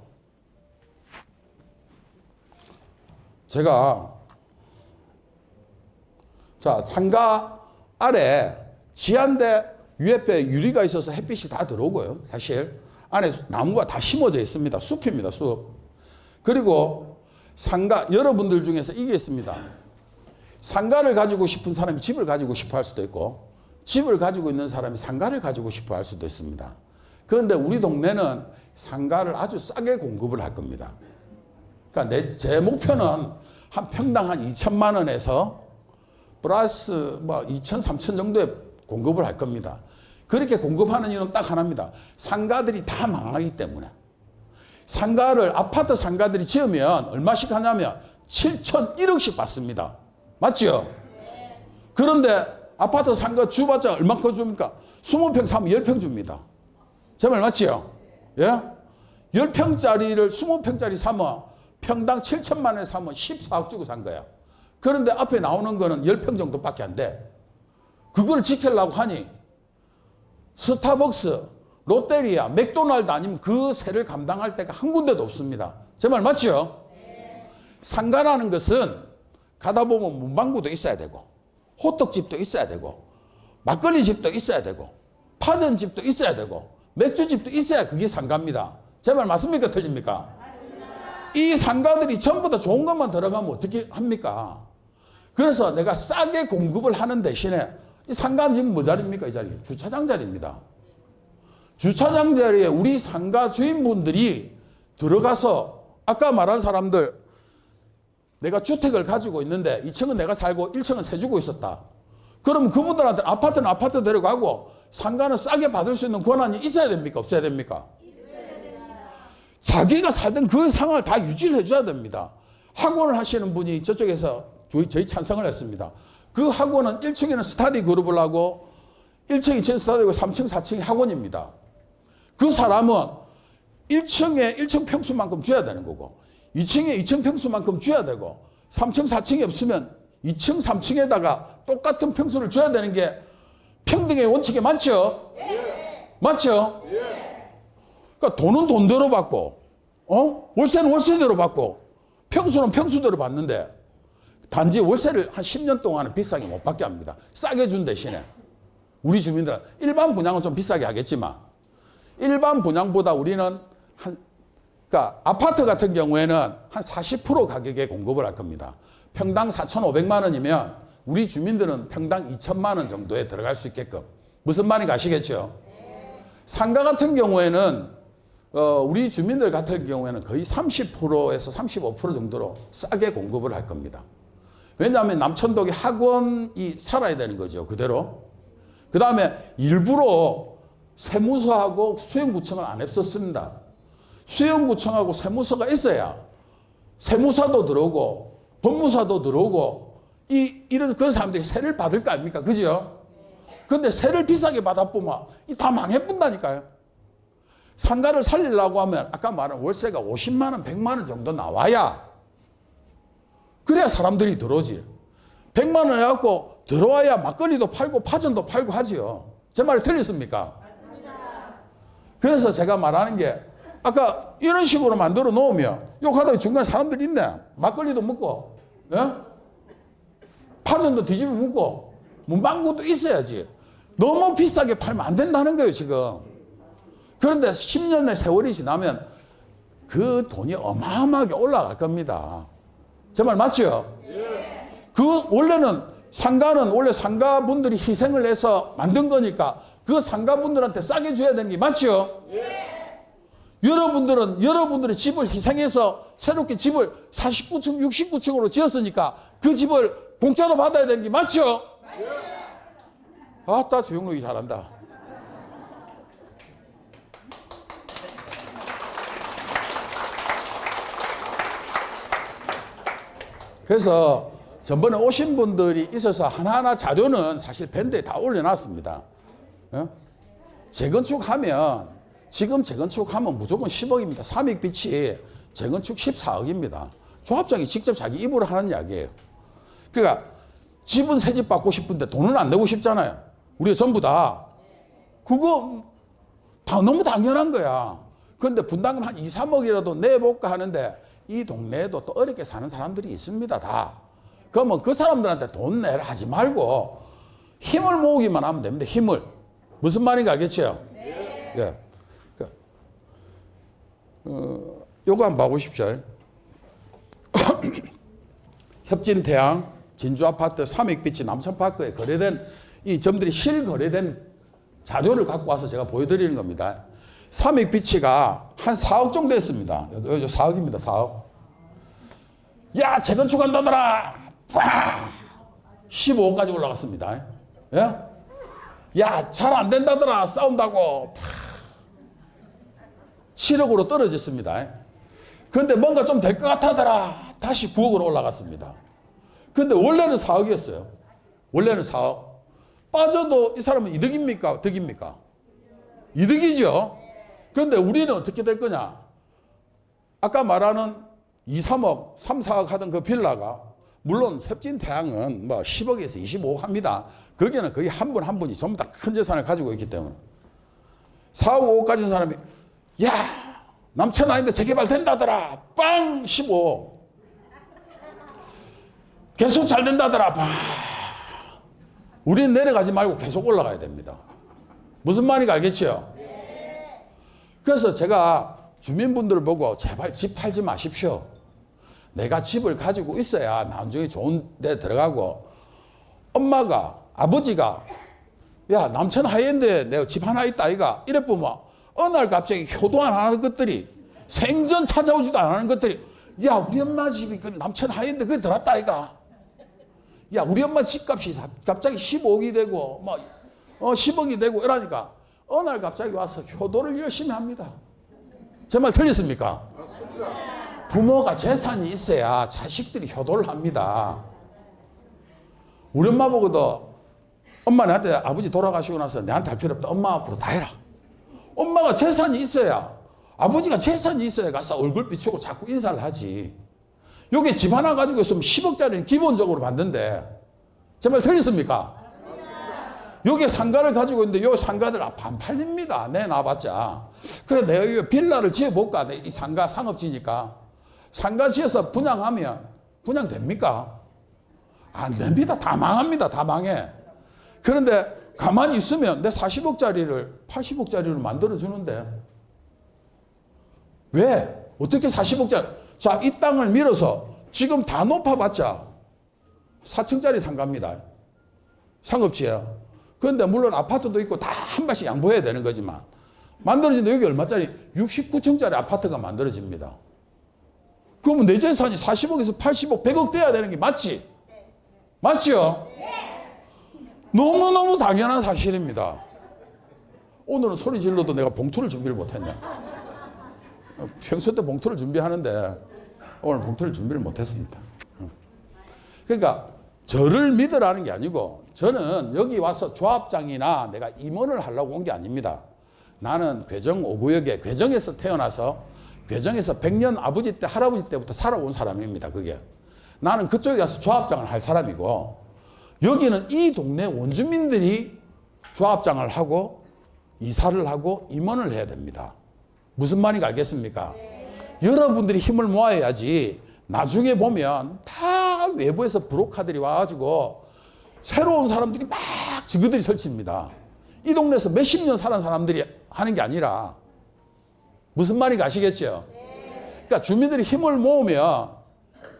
제가 상가 아래 지한대 UF에 유리가 있어서 햇빛이 다 들어오고요. 사실 안에 나무가 다 심어져 있습니다. 숲입니다. 숲. 그리고 상가, 여러분들 중에서 이게 있습니다. 상가를 가지고 싶은 사람이 집을 가지고 싶어 할 수도 있고, 집을 가지고 있는 사람이 상가를 가지고 싶어 할 수도 있습니다. 그런데 우리 동네는 상가를 아주 싸게 공급을 할 겁니다. 그러니까 제 목표는 한 평당 한 2천만 원에서 플러스 2천, 3천 정도에 공급을 할 겁니다. 그렇게 공급하는 이유는 딱 하나입니다. 상가들이 다 망하기 때문에. 상가를 아파트 상가들이 지으면 얼마씩 하냐면 7,100억씩 받습니다. 맞죠? 그런데 아파트 상가 주봤자 얼마큼 줍니까? 20평 사면 10평 줍니다. 제 말 맞지요? 예? 10평짜리를 20평짜리 사면 평당 7천만 원에 사면 14억 주고 산 거야. 그런데 앞에 나오는 거는 10평 정도밖에 안 돼. 그걸 지키려고 하니 스타벅스, 롯데리아, 맥도날드 아니면 그 세를 감당할 데가 한 군데도 없습니다. 제 말 맞죠? 상가라는 것은 가다 보면 문방구도 있어야 되고 호떡집도 있어야 되고 막걸리집도 있어야 되고 파전집도 있어야 되고 맥주집도 있어야 그게 상가입니다. 제 말 맞습니까? 틀립니까? 맞습니다. 이 상가들이 전부 다 좋은 것만 들어가면 어떻게 합니까? 그래서 내가 싸게 공급을 하는 대신에 이 상가는 지금 뭐 자리입니까? 이 자리 주차장 자리입니다. 주차장 자리에 우리 상가 주인분들이 들어가서 아까 말한 사람들 내가 주택을 가지고 있는데 2층은 내가 살고 1층은 세 주고 있었다. 그럼 그분들한테 아파트는 아파트 데려가고 상가는 싸게 받을 수 있는 권한이 있어야 됩니까? 없어야 됩니까? 자기가 살던 그 상황을 다 유지를 해줘야 됩니다. 학원을 하시는 분이 저쪽에서 저희 찬성을 했습니다. 그 학원은 1층에는 스터디 그룹을 하고 1층, 2층 스터디고 3층, 4층이 학원입니다. 그 사람은 1층에 1층 평수만큼 줘야 되는 거고 2층에 2층 평수만큼 줘야 되고 3층, 4층이 없으면 2층, 3층에다가 똑같은 평수를 줘야 되는 게 평등의 원칙이 맞죠? 예. 맞죠? 예. 그러니까 돈은 돈대로 받고, 월세는 월세대로 받고, 평수는 평수대로 받는데, 단지 월세를 한 10년 동안은 비싸게 못 받게 합니다. 싸게 준 대신에. 우리 주민들은 일반 분양은 좀 비싸게 하겠지만, 일반 분양보다 우리는 그러니까 아파트 같은 경우에는 한 40% 가격에 공급을 할 겁니다. 평당 4,500만 원이면 우리 주민들은 평당 2천만 원 정도에 들어갈 수 있게끔. 무슨 말인지 아시겠죠? 상가 같은 경우에는 우리 주민들 같은 경우에는 거의 30%에서 35% 정도로 싸게 공급을 할 겁니다. 왜냐하면 남천동에 학원이 살아야 되는 거죠. 그대로. 그 다음에 일부러 세무서하고 수영구청을 안 했었습니다. 수영구청하고 세무서가 있어야 세무사도 들어오고 법무사도 들어오고 이런 그런 사람들이 세를 받을 거 아닙니까? 그죠? 근데 세를 비싸게 받아보면 다 망해본다니까요. 상가를 살리려고 하면 아까 말한 월세가 50만 원, 100만 원 정도 나와야 그래야 사람들이 들어오지. 100만 원 해갖고 들어와야 막걸리도 팔고 파전도 팔고 하지요. 제 말이 틀렸습니까? 맞습니다. 그래서 제가 말하는 게 아까 이런 식으로 만들어 놓으면 욕하다가 중간에 사람들이 있네. 막걸리도 먹고 예? 파전도 뒤집어 먹고 문방구도 있어야지. 너무 비싸게 팔면 안 된다는 거예요 지금. 그런데 10년의 세월이 지나면 그 돈이 어마어마하게 올라갈 겁니다. 제 말 맞죠? 그 원래는 상가는 원래 상가분들이 희생을 해서 만든 거니까 그 상가분들한테 싸게 줘야 되는 게 맞죠? 여러분들은 여러분들의 집을 희생해서 새롭게 집을 49층, 69층으로 지었으니까 그 집을 공짜로 받아야 되는 게 맞죠? 아따 조용록이 잘한다. 그래서 전번에 오신 분들이 있어서 하나하나 자료는 사실 밴드에 다 올려놨습니다. 재건축하면 지금 재건축하면 무조건 10억입니다. 삼익빛이 재건축 14억입니다. 조합장이 직접 자기 입으로 하는 이야기예요. 그러니까 집은 새 집 받고 싶은데 돈은 안 내고 싶잖아요. 우리가 전부 다. 그거 다 너무 당연한 거야. 그런데 분담금 한 2, 3억이라도 내볼까 하는데 이 동네에도 또 어렵게 사는 사람들이 있습니다. 다. 그러면 그 사람들한테 돈 내라 하지 말고 힘을 모으기만 하면 됩니다. 힘을. 무슨 말인지 알겠죠? 네. 예. 요거 한번 봐보십시오. 협진태양, 진주아파트, 삼익빛이 남천파크에 거래된 이 점들이 실거래된 자료를 갖고 와서 제가 보여드리는 겁니다. 삼익빛이가 한 4억 정도 했습니다. 4억입니다. 4억. 야 재건축한다더라. 15억까지 올라갔습니다. 예? 야 잘 안된다더라. 싸운다고. 7억으로 떨어졌습니다. 근데 뭔가 좀 될 것 같아더라. 다시 9억으로 올라갔습니다. 근데 원래는 4억이었어요. 원래는 4억. 빠져도 이 사람은 이득입니까? 득입니까? 이득이죠. 그런데 우리는 어떻게 될 거냐? 아까 말하는 2, 3억, 3, 4억 하던 그 빌라가 물론 협진태양은 뭐 10억에서 25억 합니다. 거기는 거의 한 분 한 분이 전부 다 큰 재산을 가지고 있기 때문에 4억, 5억 가진 사람이 야 남천 아닌데 재개발 된다더라. 빵 15억. 계속 잘 된다더라. 봐. 우리는 내려가지 말고 계속 올라가야 됩니다. 무슨 말인지 알겠지요? 그래서 제가 주민분들을 보고 제발 집 팔지 마십시오. 내가 집을 가지고 있어야 나중에 좋은 데 들어가고 엄마가 아버지가 야 남천 하이엔드에 내가 집 하나 있다 아이가 이래 보면 어느 날 갑자기 효도 안 하는 것들이 생전 찾아오지도 안 하는 것들이 야 우리 엄마 집이 그 남천 하이엔드 그게 들었다 아이가 야 우리 엄마 집값이 갑자기 15억이 되고 뭐 10억이 되고 이러니까 어느 날 갑자기 와서 효도를 열심히 합니다. 제 말 틀렸습니까? 부모가 재산이 있어야 자식들이 효도를 합니다. 우리 엄마 보고도 엄마 나한테 아버지 돌아가시고 나서 내한테 할 필요 없다. 엄마 앞으로 다 해라. 엄마가 재산이 있어야 아버지가 재산이 있어야 가서 얼굴 비추고 자꾸 인사를 하지. 여기 집 하나 가지고 있으면 10억짜리는 기본적으로 받는데 제 말 틀렸습니까? 여기 상가를 가지고 있는데 요 상가들 안 팔립니다. 내놔봤자. 그래 내가 이 빌라를 지어볼까? 이 상가 상업지니까. 상가 지어서 분양하면 분양됩니까? 안 됩니다. 다 망합니다. 다 망해. 그런데 가만히 있으면 내 40억짜리를 80억짜리로 만들어주는데 왜? 어떻게 40억짜리? 자, 이 땅을 밀어서 지금 다 높아봤자 4층짜리 상가입니다. 상업지야. 그런데 물론 아파트도 있고 다 한 발씩 양보해야 되는 거지만 만들어진데 여기 얼마짜리? 69층짜리 아파트가 만들어집니다. 그러면 내 재산이 40억에서 80억, 100억 돼야 되는 게 맞지? 맞죠? 너무너무 당연한 사실입니다. 오늘은 소리 질러도 내가 봉투를 준비를 못했네. 평소 때 봉투를 준비하는데 오늘 봉투를 준비를 못했습니다. 그러니까 저를 믿으라는 게 아니고 저는 여기 와서 조합장이나 내가 임원을 하려고 온 게 아닙니다. 나는 괴정 5구역에 괴정에서 태어나서 괴정에서 100년 아버지 때 할아버지 때부터 살아온 사람입니다. 그게 나는 그쪽에 가서 조합장을 할 사람이고 여기는 이 동네 원주민들이 조합장을 하고 이사를 하고 임원을 해야 됩니다. 무슨 말인지 알겠습니까? 여러분들이 힘을 모아야지 나중에 보면 다 외부에서 브로커들이 와가지고 새로운 사람들이 막 지그들이 설치입니다. 이 동네에서 몇십 년 살은 사람들이 하는 게 아니라 무슨 말인지 아시겠죠? 그러니까 주민들이 힘을 모으면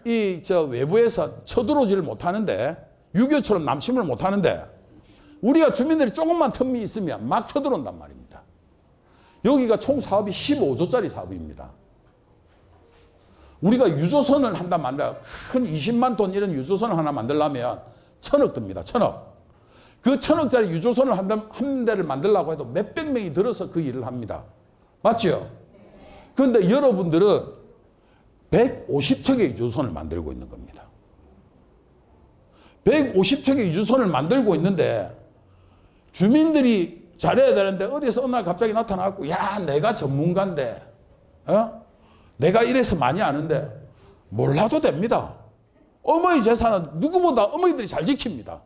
이 외부에서 쳐들어오지를 못하는데 6.25처럼 남침을 못하는데 우리가 주민들이 조금만 틈이 있으면 막 쳐들어온단 말입니다. 여기가 총 사업이 15조짜리 사업입니다. 우리가 유조선을 한다 만들어 큰 20만 톤 이런 유조선을 하나 만들려면 1,000억 듭니다. 1,000억. 그 1,000억짜리 유조선을 한 대를 만들려고 해도 몇백 명이 들어서 그 일을 합니다. 맞죠? 그런데 여러분들은 150척의 유조선을 만들고 있는 겁니다. 150척의 유조선을 만들고 있는데 주민들이 잘해야 되는데 어디서 어느 날 갑자기 나타나고 야 내가 전문가인데 내가 이래서 많이 아는데 몰라도 됩니다. 어머니 재산은 누구보다 어머니들이 잘 지킵니다.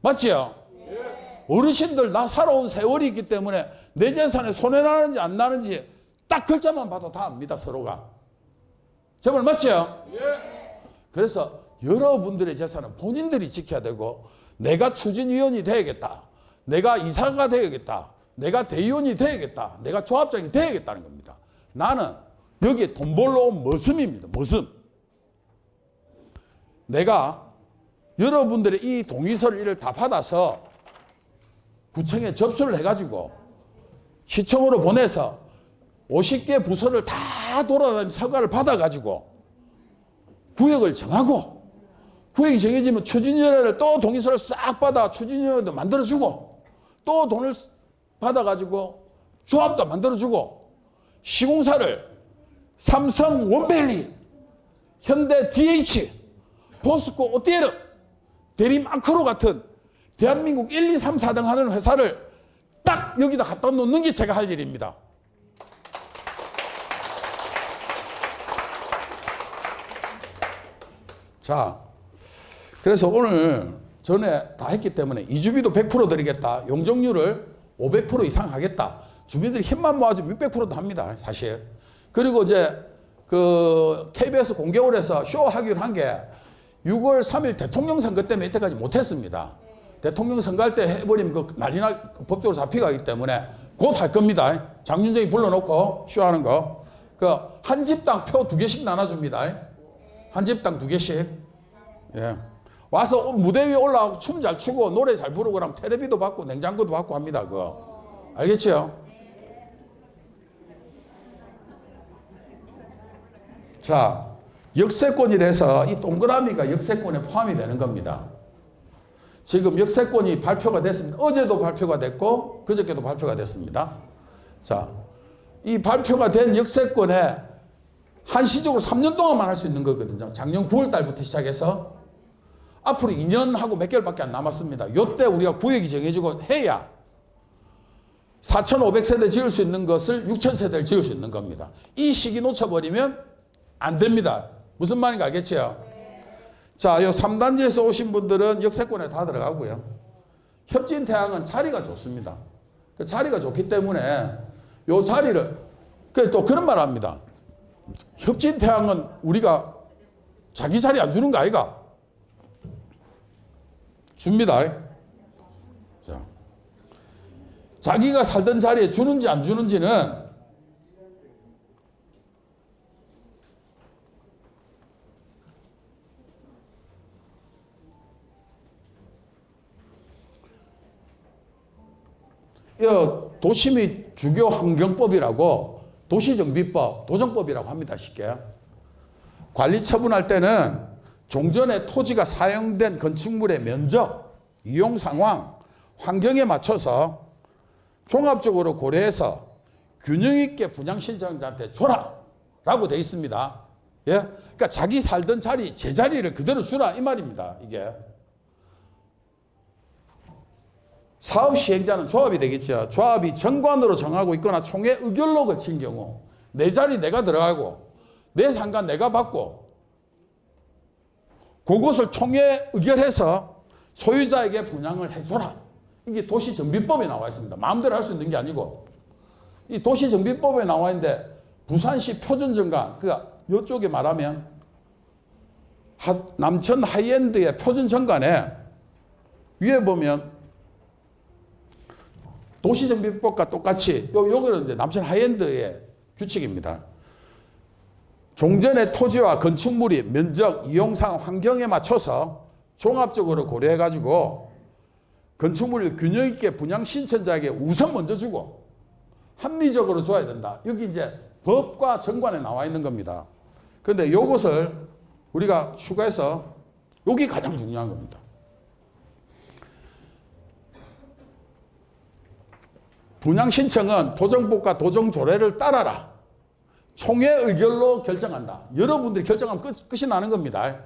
맞지요? 어르신들 나 살아온 세월이 있기 때문에 내 재산에 손해나는지 안 나는지 딱 글자만 봐도 다 압니다. 서로가. 정말 맞죠? 그래서 여러분들의 재산은 본인들이 지켜야 되고 내가 추진위원이 되야겠다. 내가 이사가 되야겠다. 내가 대의원이 되야겠다. 내가 조합장이 되야겠다는 겁니다. 나는 여기에 돈 벌러 온 머슴입니다. 머슴. 내가 여러분들의 이 동의서를 다 받아서 구청에 접수를 해가지고 시청으로 보내서 50개 부서를 다 돌아다니면서 허가를 받아가지고 구역을 정하고 구역이 정해지면 추진위원회를 또 동의서를 싹 받아 추진위원회도 만들어주고 또 돈을 받아가지고 조합도 만들어주고 시공사를 삼성 원밸리, 현대 DH, 포스코 오티에르, 대리마크로 같은 대한민국 1, 2, 3, 4등 하는 회사를 딱 여기다 갖다 놓는 게 제가 할 일입니다. 자, 그래서 오늘 전에 다 했기 때문에 이주비도 100% 드리겠다. 용적률을 500% 이상 하겠다. 주민들이 힘만 모아주면 600%도 합니다. 사실. 그리고 이제 그 KBS 공개홀에서 쇼하기로 한 게 6월 3일 대통령 선거 때문에 이때까지 못했습니다. 대통령 선거할 때 해버리면 그 난리나 법적으로 잡혀가기 때문에 곧 할 겁니다. 장윤정이 불러놓고 쇼하는 거. 그 한 집당 표 2개씩 나눠줍니다. 한 집당 2개씩. 예. 와서 무대 위에 올라가고 춤 잘 추고 노래 잘 부르고 그러면 테레비도 받고 냉장고도 받고 합니다. 그거. 알겠죠? 자, 역세권이라서 이 동그라미가 역세권에 포함이 되는 겁니다. 지금 역세권이 발표가 됐습니다. 어제도 발표가 됐고 그저께도 발표가 됐습니다. 자, 이 발표가 된 역세권에 한시적으로 3년 동안만 할 수 있는 거거든요. 작년 9월 달부터 시작해서 앞으로 2년하고 몇 개월밖에 안 남았습니다. 요때 우리가 구역이 정해지고 해야 4,500세대 지을 수 있는 것을 6,000세대를 지을 수 있는 겁니다. 이 시기 놓쳐버리면 안 됩니다. 무슨 말인지 알겠죠? 자, 요 3단지에서 오신 분들은 역세권에 다 들어가고요. 협진태양은 자리가 좋습니다. 그 자리가 좋기 때문에 요 자리를, 그래서 또 그런 말 합니다. 협진태양은 우리가 자기 자리 안 주는 거 아이가? 줍니다. 자, 자기가 살던 자리에 주는지 안 주는지는 도시 및 주교 환경법이라고 도시정비법, 도정법이라고 합니다. 쉽게. 관리 처분할 때는 종전에 토지가 사용된 건축물의 면적, 이용 상황, 환경에 맞춰서 종합적으로 고려해서 균형 있게 분양 신청자한테 줘라 라고 되어 있습니다. 예? 그러니까 자기 살던 자리, 제자리를 그대로 주라 이 말입니다. 이게. 사업 시행자는 조합이 되겠죠. 조합이 정관으로 정하고 있거나 총회 의결로 거친 경우 내 자리 내가 들어가고 내 상관 내가 받고 그것을 총회 의결해서 소유자에게 분양을 해줘라. 이게 도시정비법에 나와 있습니다. 마음대로 할 수 있는 게 아니고 이 도시정비법에 나와 있는데 부산시 표준정관, 그러니까 이쪽에 말하면 남천 하이엔드의 표준정관에 위에 보면 도시정비법과 똑같이 요거는 이제 남천 하이엔드의 규칙입니다. 종전의 토지와 건축물이 면적, 이용상, 환경에 맞춰서 종합적으로 고려해 가지고 건축물을 균형 있게 분양 신청자에게 우선 먼저 주고 합리적으로 줘야 된다. 여기 이제 법과 정관에 나와 있는 겁니다. 그런데 요것을 우리가 추가해서 여기 가장 중요한 겁니다. 분양 신청은 도정법과 도정조례를 따라라. 총회 의결로 결정한다. 여러분들이 결정하면 끝이 나는 겁니다.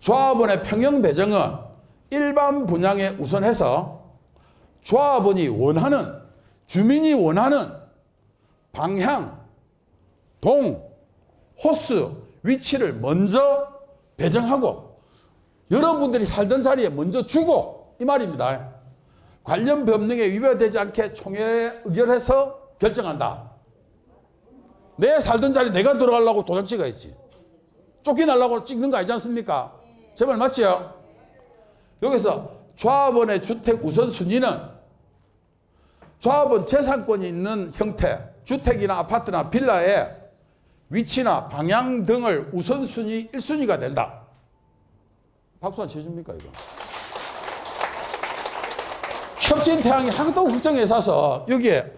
조합원의 평형 배정은 일반 분양에 우선해서 조합원이 원하는, 주민이 원하는 방향, 동, 호수, 위치를 먼저 배정하고 여러분들이 살던 자리에 먼저 주고 이 말입니다. 관련 법령에 위배되지 않게 총회에 의결해서 결정한다. 내 살던 자리 내가 들어가려고 도장 찍어야지. 쫓겨나려고 찍는 거 아니지 않습니까? 제 말 맞지요? 여기서 조합원의 주택 우선순위는 조합원 재산권이 있는 형태, 주택이나 아파트나 빌라의 위치나 방향 등을 우선순위 1순위가 된다. 박수 안 쳐줍니까 이거? 협진태양이 하도 국정에 있어서 여기에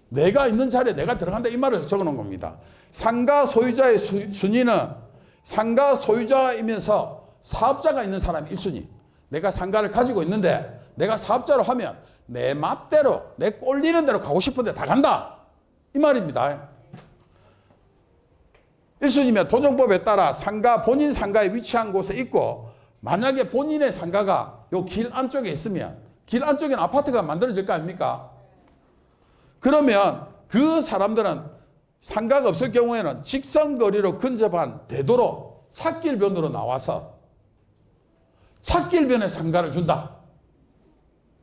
내가 있는 자리에 내가 들어간다 이 말을 적어놓은 겁니다. 상가 소유자의 순위는 상가 소유자이면서 사업자가 있는 사람이 1순위. 내가 상가를 가지고 있는데 내가 사업자로 하면 내 맘대로 내 꼴리는 대로 가고 싶은데 다 간다 이 말입니다. 1순위면 도정법에 따라 상가, 본인 상가에 위치한 곳에 있고, 만약에 본인의 상가가 요 길 안쪽에 있으면, 길 안쪽에는 아파트가 만들어질 거 아닙니까? 그러면 그 사람들은 상가가 없을 경우에는 직선거리로 근접한 대도로 찻길변으로 나와서 찻길변에 상가를 준다.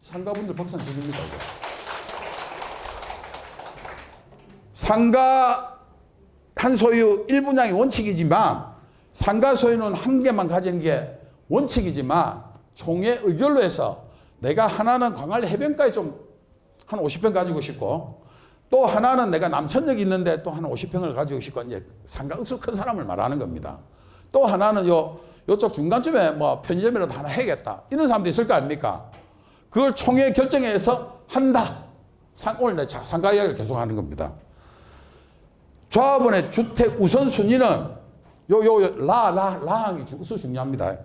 상가분들 박수 주십니다. 상가 한 소유 1분양이 원칙이지만 상가 소유는 한 개만 가지는 게 원칙이지만 총회 의결로 해서 내가 하나는 광안리 해변가에 좀 한 50평 가지고 싶고 또 하나는 내가 남천역이 있는데 또 한 50평을 가지고 싶고 이제 상가 억수 큰 사람을 말하는 겁니다. 또 하나는 요쪽 중간쯤에 뭐 편의점이라도 하나 해야겠다. 이런 사람도 있을 거 아닙니까? 그걸 총회 결정해서 한다. 오늘 내 상가 이야기를 계속 하는 겁니다. 조합원의 주택 우선순위는 라항이 중요합니다.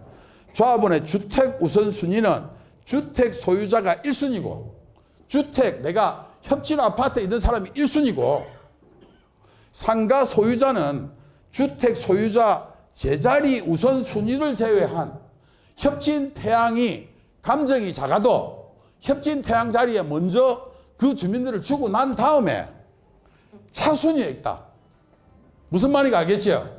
조합원의 주택 우선순위는 주택 소유자가 1순위고 주택 내가 협진 아파트에 있는 사람이 1순위고 상가 소유자는 주택 소유자 제자리 우선순위를 제외한 협진 태양이 감정이 작아도 협진 태양 자리에 먼저 그 주민들을 주고 난 다음에 차순위에 있다. 무슨 말인지 알겠죠?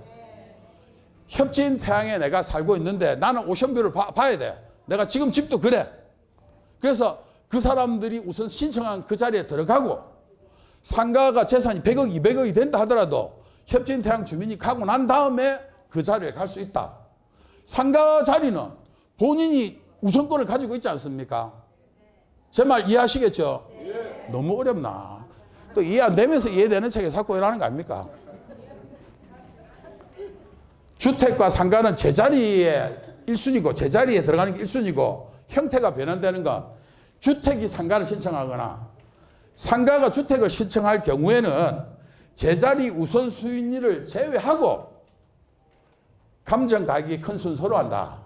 협진 태양에 내가 살고 있는데 나는 오션뷰를 봐야 돼. 내가 지금 집도 그래. 그래서 그 사람들이 우선 신청한 그 자리에 들어가고 상가가 재산이 100억, 200억이 된다 하더라도 협진 태양 주민이 가고 난 다음에 그 자리에 갈 수 있다. 상가 자리는 본인이 우선권을 가지고 있지 않습니까? 제 말 이해하시겠죠? 너무 어렵나? 또 이해 안 되면서 이해되는 책에 자꾸 이러는 거 아닙니까? 주택과 상가는 제자리에 1순위고 제자리에 들어가는 게 1순위고 형태가 변환되는 건 주택이 상가를 신청하거나 상가가 주택을 신청할 경우에는 제자리 우선순위를 제외하고 감정 가격이 큰 순서로 한다.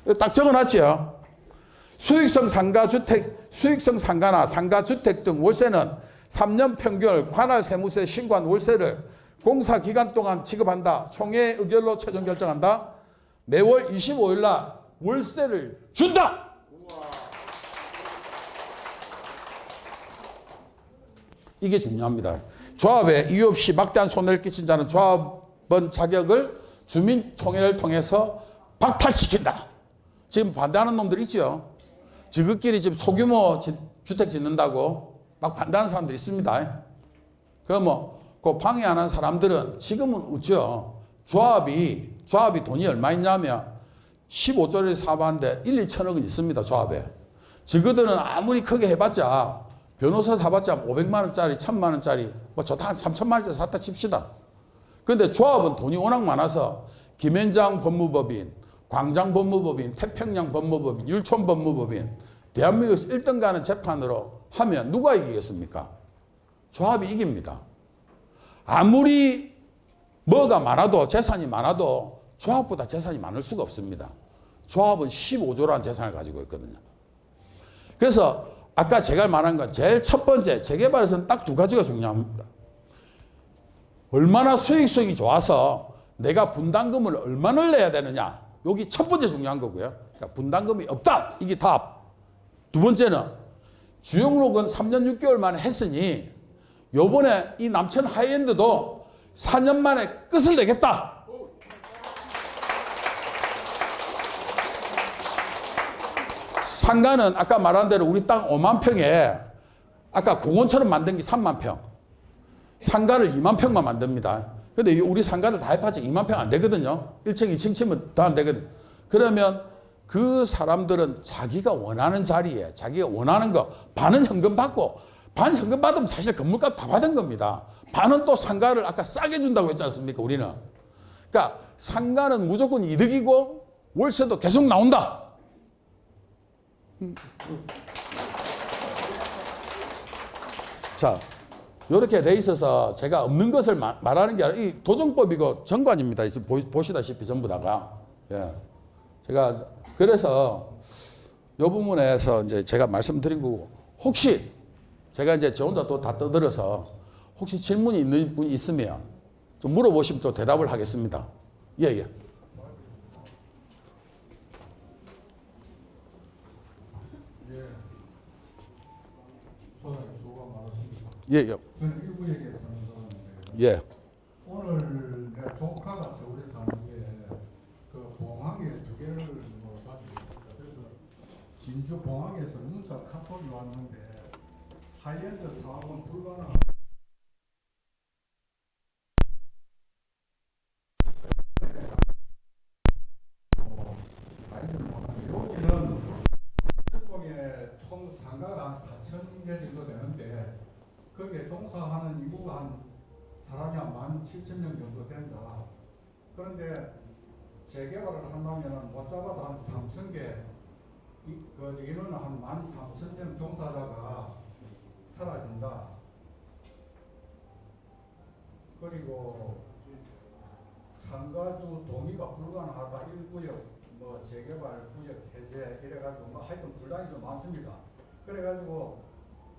이거 딱 적어놨죠. 수익성 상가주택, 수익성 상가나 상가주택 등 월세는 3년 평균 관할 세무서에 신고한 월세를 공사 기간 동안 지급한다. 총회 의결로 최종 결정한다. 매월 25일 날 월세를 준다. 이게 중요합니다. 조합에 이유 없이 막대한 손해를 끼친 자는 조합원 자격을 주민총회를 통해서 박탈시킨다. 지금 반대하는 놈들 있죠. 지극끼리 지금 소규모 주택 짓는다고 막 반대하는 사람들이 있습니다. 그 방해하는 사람들은 지금은 웃죠. 조합이 돈이 얼마 있냐면 15조를 사봤는데 1, 2천억은 있습니다. 조합에. 지그들은 아무리 크게 해봤자 변호사 사봤자 500만 원짜리, 1000만 원짜리, 뭐 저다 한 3천만 원짜리 샀다 칩시다. 그런데 조합은 돈이 워낙 많아서 김현장 법무법인, 광장 법무법인, 태평양 법무법인, 율촌 법무법인, 대한민국에서 1등 가는 재판으로 하면 누가 이기겠습니까? 조합이 이깁니다. 아무리 뭐가 많아도 재산이 많아도 조합보다 재산이 많을 수가 없습니다. 조합은 15조라는 재산을 가지고 있거든요. 그래서 아까 제가 말한 건 제일 첫 번째 재개발에서는 딱 두 가지가 중요합니다. 얼마나 수익성이 좋아서 내가 분담금을 얼마나 내야 되느냐. 여기 첫 번째 중요한 거고요. 그러니까 분담금이 없다. 이게 답. 두 번째는 주용록은 3년 6개월 만에 했으니 요번에 이 남천 하이엔드도 4년 만에 끝을 내겠다. 상가는 아까 말한 대로 우리 땅 5만 평에 아까 공원처럼 만든 게 3만 평. 상가를 2만 평만 만듭니다. 근데 우리 상가를 다 해봤자 2만 평 안 되거든요. 1층, 2층 치면 다 안 되거든요. 그러면 그 사람들은 자기가 원하는 자리에 자기가 원하는 거 반은 현금 받고 반 현금 받으면 사실 건물값 다 받은 겁니다. 반은 또 상가를 아까 싸게 준다고 했지 않습니까? 우리는. 그러니까 상가는 무조건 이득이고 월세도 계속 나온다. 자, 이렇게 돼 있어서 제가 없는 것을 말하는 게 아니라 이 도정법이고 정관입니다. 보시다시피 전부 다가. 예. 제가 그래서 이 부분에서 이제 제가 말씀드린 거고 혹시 제가 이제 저 혼자 또 다 떠들어서 혹시 질문이 있는 분이 있으면 좀 물어보시면 또 대답을 하겠습니다. 예, 예. 예, 소장님 수고가 많으십니다. 예, 예. 저는 일부역에 사는 사람인데 예. 오늘 내 조카가 서울에 사는데 그 봉항에 두 개를 뭐 가지고 있습니다. 그래서 진주 봉항에서 문자 카톡이 왔는데 하이엔드 사업은 불가능. 여기는 북봉에 총 상가가 한 4천 개 정도 되는데 거기에 종사하는 인구가 한 사람이 한 17,000명 정도 된다. 그런데 재개발을 한다면 못 잡아도 한 3,000개, 그 인원은 한 13,000명 종사자가 사라진다. 그리고 상가주 동의가 불가능하다. 1구역 뭐 재개발 구역 해제 이래가지고 뭐 하여튼 분량이 좀 많습니다. 그래가지고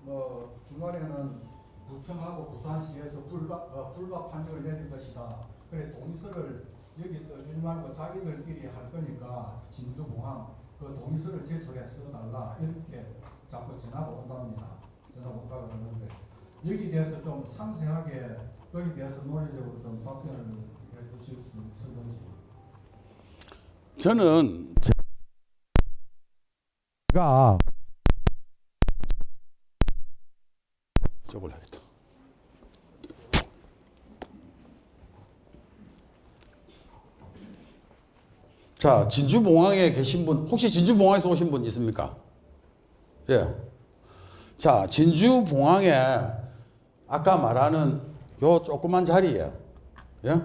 뭐 주말에는 부청하고 부산시에서 불가 판정을 내릴 것이다. 그래 동의서를 여기서 하지 말고 자기들끼리 할 거니까 진주공항 그 동의서를 제출해 써달라 이렇게 자꾸 전화가 온답니다. 전화가 온다 그러는데 여기 대해서 좀 상세하게 여기 대해서 논리적으로 좀 답변을 해 주실 수 있을지. 저는 제가 저걸 하겠다. 자, 진주봉항에 계신 분, 혹시 진주봉항에서 오신 분 있습니까? 예. 자, 진주봉항에 아까 말하는 요 조그만 자리에, 예?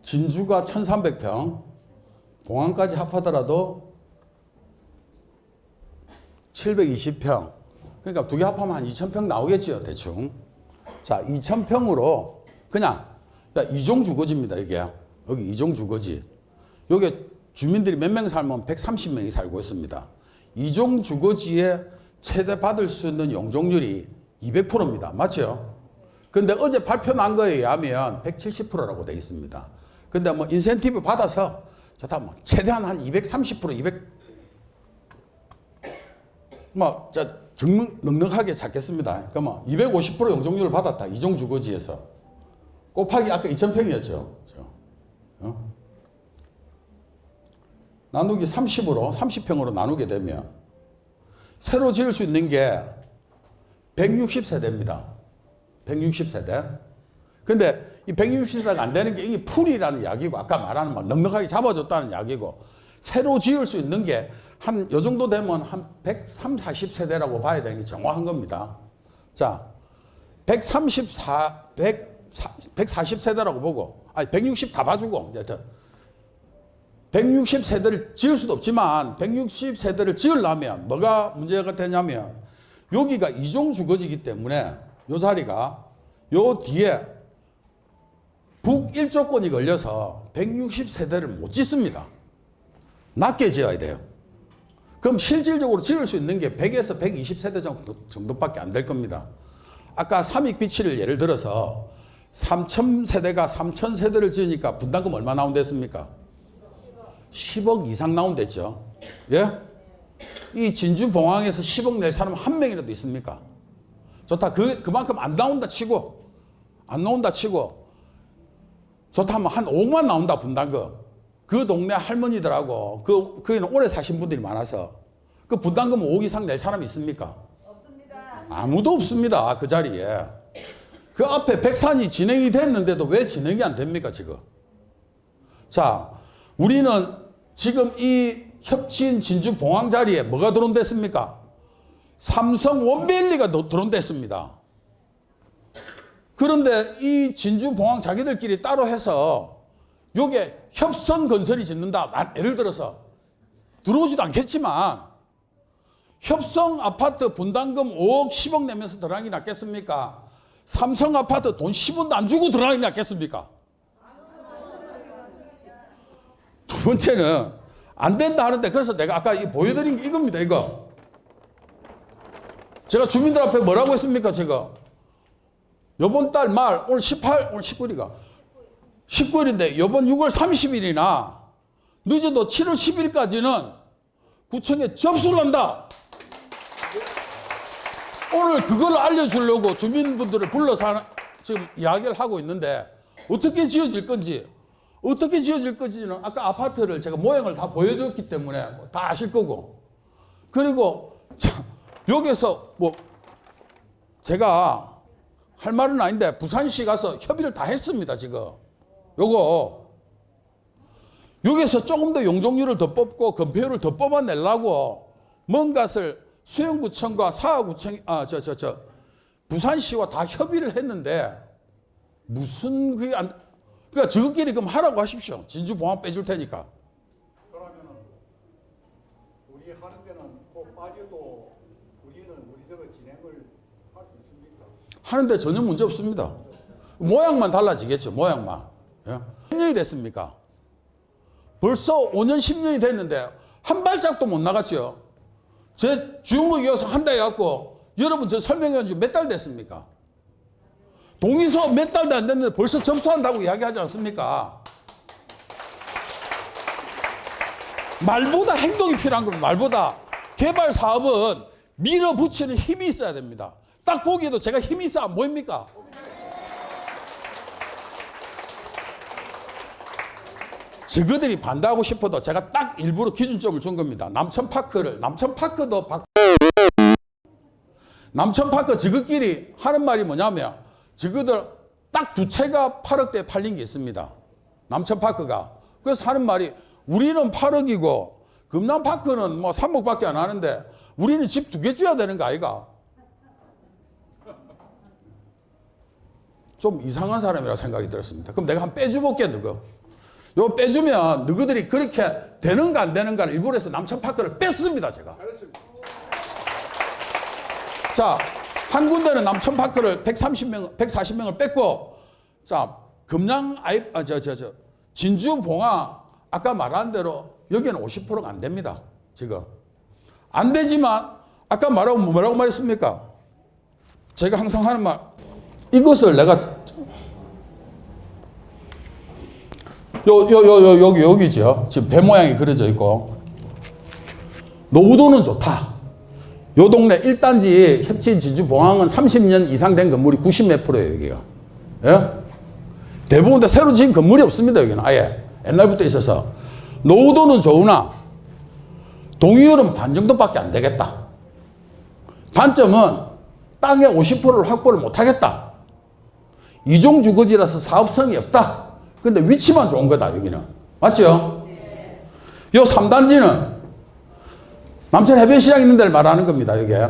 진주가 1300평, 공항까지 합하더라도 720평. 그러니까 두 개 합하면 한 2000평 나오겠죠, 대충. 자, 2000평으로 그냥 이종 주거지입니다, 이게. 여기 이종 주거지. 여기 주민들이 몇 명 살면 130명이 살고 있습니다. 이종 주거지에 최대 받을 수 있는 용적률이 200%입니다. 맞죠? 근데 어제 발표난 거에 의하면 170%라고 되어 있습니다. 근데 뭐 인센티브 받아서 좋다 뭐 최대한 한 230%, 200 뭐 정말 넉넉하게 잡겠습니다. 그러면 250% 용적률을 받았다. 이종 주거지에서 곱하기 아까 2,000평이었죠. 나누기 30으로 30평으로 나누게 되면 새로 지을 수 있는 게 160세대입니다. 160세대. 근데 이 160세대가 안 되는 게 이게 풀이라는 이야기고 아까 말하는 막 넉넉하게 잡아줬다는 이야기고 새로 지을 수 있는 게 한 요 정도 되면 한 130, 40세대라고 봐야 되는 게 정확한 겁니다. 자, 140세대라고 보고 아니 160 다 봐주고 160세대를 지을 수도 없지만 160세대를 지으려면 뭐가 문제가 되냐면 여기가 이종 주거지이기 때문에 요 자리가 요 뒤에 북일조권이 걸려서 160세대를 못 짓습니다. 낮게 지어야 돼요. 그럼 실질적으로 지을 수 있는 게 100에서 120세대 정도밖에 안 될 겁니다. 아까 삼익비치를 예를 들어서 3,000세대가 3,000세대를 지으니까 분담금 얼마 나온댔습니까? 10억 이상 나온댔죠. 예? 이 진주봉항에서 10억 낼 사람 한 명이라도 있습니까? 좋다. 그만큼 안 나온다 치고 좋다 하면 한 5억만 나온다, 분담금. 그 동네 할머니들하고, 거기는 오래 사신 분들이 많아서, 그 분담금 5억 이상 낼 사람이 있습니까? 없습니다. 아무도 없습니다, 그 자리에. 그 앞에 백산이 진행이 됐는데도 왜 진행이 안 됩니까, 지금? 자, 우리는 지금 이 협진 진주 봉항 자리에 뭐가 들어온댔습니까? 삼성 원밸리가 들어온댔습니다. 그런데 이 진주 봉항 자기들끼리 따로 해서 요게 협성 건설이 짓는다. 예를 들어서 들어오지도 않겠지만 협성 아파트 분담금 5억 10억 내면서 들어가는 게 낫겠습니까? 삼성 아파트 돈 10원도 안 주고 들어가긴 낫겠습니까? 두 번째는 안 된다 하는데, 그래서 내가 아까 보여드린 게 이겁니다. 이거 제가 주민들 앞에 뭐라고 했습니까? 제가 요번 달 말 오늘 19일이가 19일인데 요번 6월 30일이나 늦어도 7월 10일까지는 구청에 접수를 한다. 오늘 그걸 알려주려고 주민분들을 불러서 지금 이야기를 하고 있는데, 어떻게 지어질 건지는 아까 아파트를 제가 모양을 다 보여줬기 때문에 다 아실 거고, 그리고 여기서 뭐 제가 할 말은 아닌데 부산시 가서 협의를 다 했습니다. 지금 요거 여기서 조금 더 용적률을 더 뽑고 건폐율을 더 뽑아내려고 뭔가를 수영구청과 사하구청, 부산시와 다 협의를 했는데, 무슨 그게 안, 그러니까 저것끼리 그럼 하라고 하십시오. 진주봉합 빼줄 테니까. 그러면은 우리 하는 데는 꼭 빠져도 우리 저거 진행을 할 수 있습니까? 하는데 전혀 문제 없습니다. 모양만 달라지겠죠. 모양만. 예? 몇 년이 됐습니까? 벌써 5년 10년이 됐는데 한 발짝도 못 나갔죠. 제 주용록 이어서 한다 해갖고 여러분 저 설명해 준 몇 달 됐습니까? 동의서 몇 달도 안 됐는데 벌써 접수한다고 이야기하지 않습니까? 말보다 행동이 필요한 겁니다. 말보다. 개발 사업은 밀어붙이는 힘이 있어야 됩니다. 딱 보기에도 제가 힘이 있어 안 보입니까? 저거들이 반대하고 싶어도 제가 딱 일부러 기준점을 준 겁니다. 남천파크 저것끼리 하는 말이 뭐냐면, 저거들 딱 두 채가 8억대에 팔린 게 있습니다. 남천파크가. 그래서 하는 말이, 우리는 8억이고 금남파크는 뭐 3억밖에 안 하는데 우리는 집 2개 줘야 되는 거 아이가? 좀 이상한 사람이라 생각이 들었습니다. 그럼 내가 한번 빼줘볼게, 너거. 요 빼주면 너희들이 그렇게 되는가 안 되는가를 일부러 해서 남천파크를 뺐습니다, 제가. 자, 한 군데는 남천파크를 140명을 뺐고, 자, 진주봉화, 아까 말한 대로 여기는 50%가 안 됩니다, 지금. 안 되지만, 아까 뭐라고 말했습니까? 제가 항상 하는 말, 이것을 내가, 여기죠. 지금 배 모양이 그려져 있고, 노후도는 좋다. 요 동네 1단지 협진 진주봉항은 30년 이상 된 건물이 90몇 프로예요, 여기가. 예? 대부분 다 새로 지은 건물이 없습니다, 여기는. 아예. 옛날부터 있어서. 노후도는 좋으나, 동의율은 반 정도밖에 안 되겠다. 단점은 땅의 50%를 확보를 못 하겠다. 이종 주거지라서 사업성이 없다. 근데 위치만 좋은 거다, 여기는. 맞죠? 요 3단지는 남천 해변시장 있는 데를 말하는 겁니다, 여기에.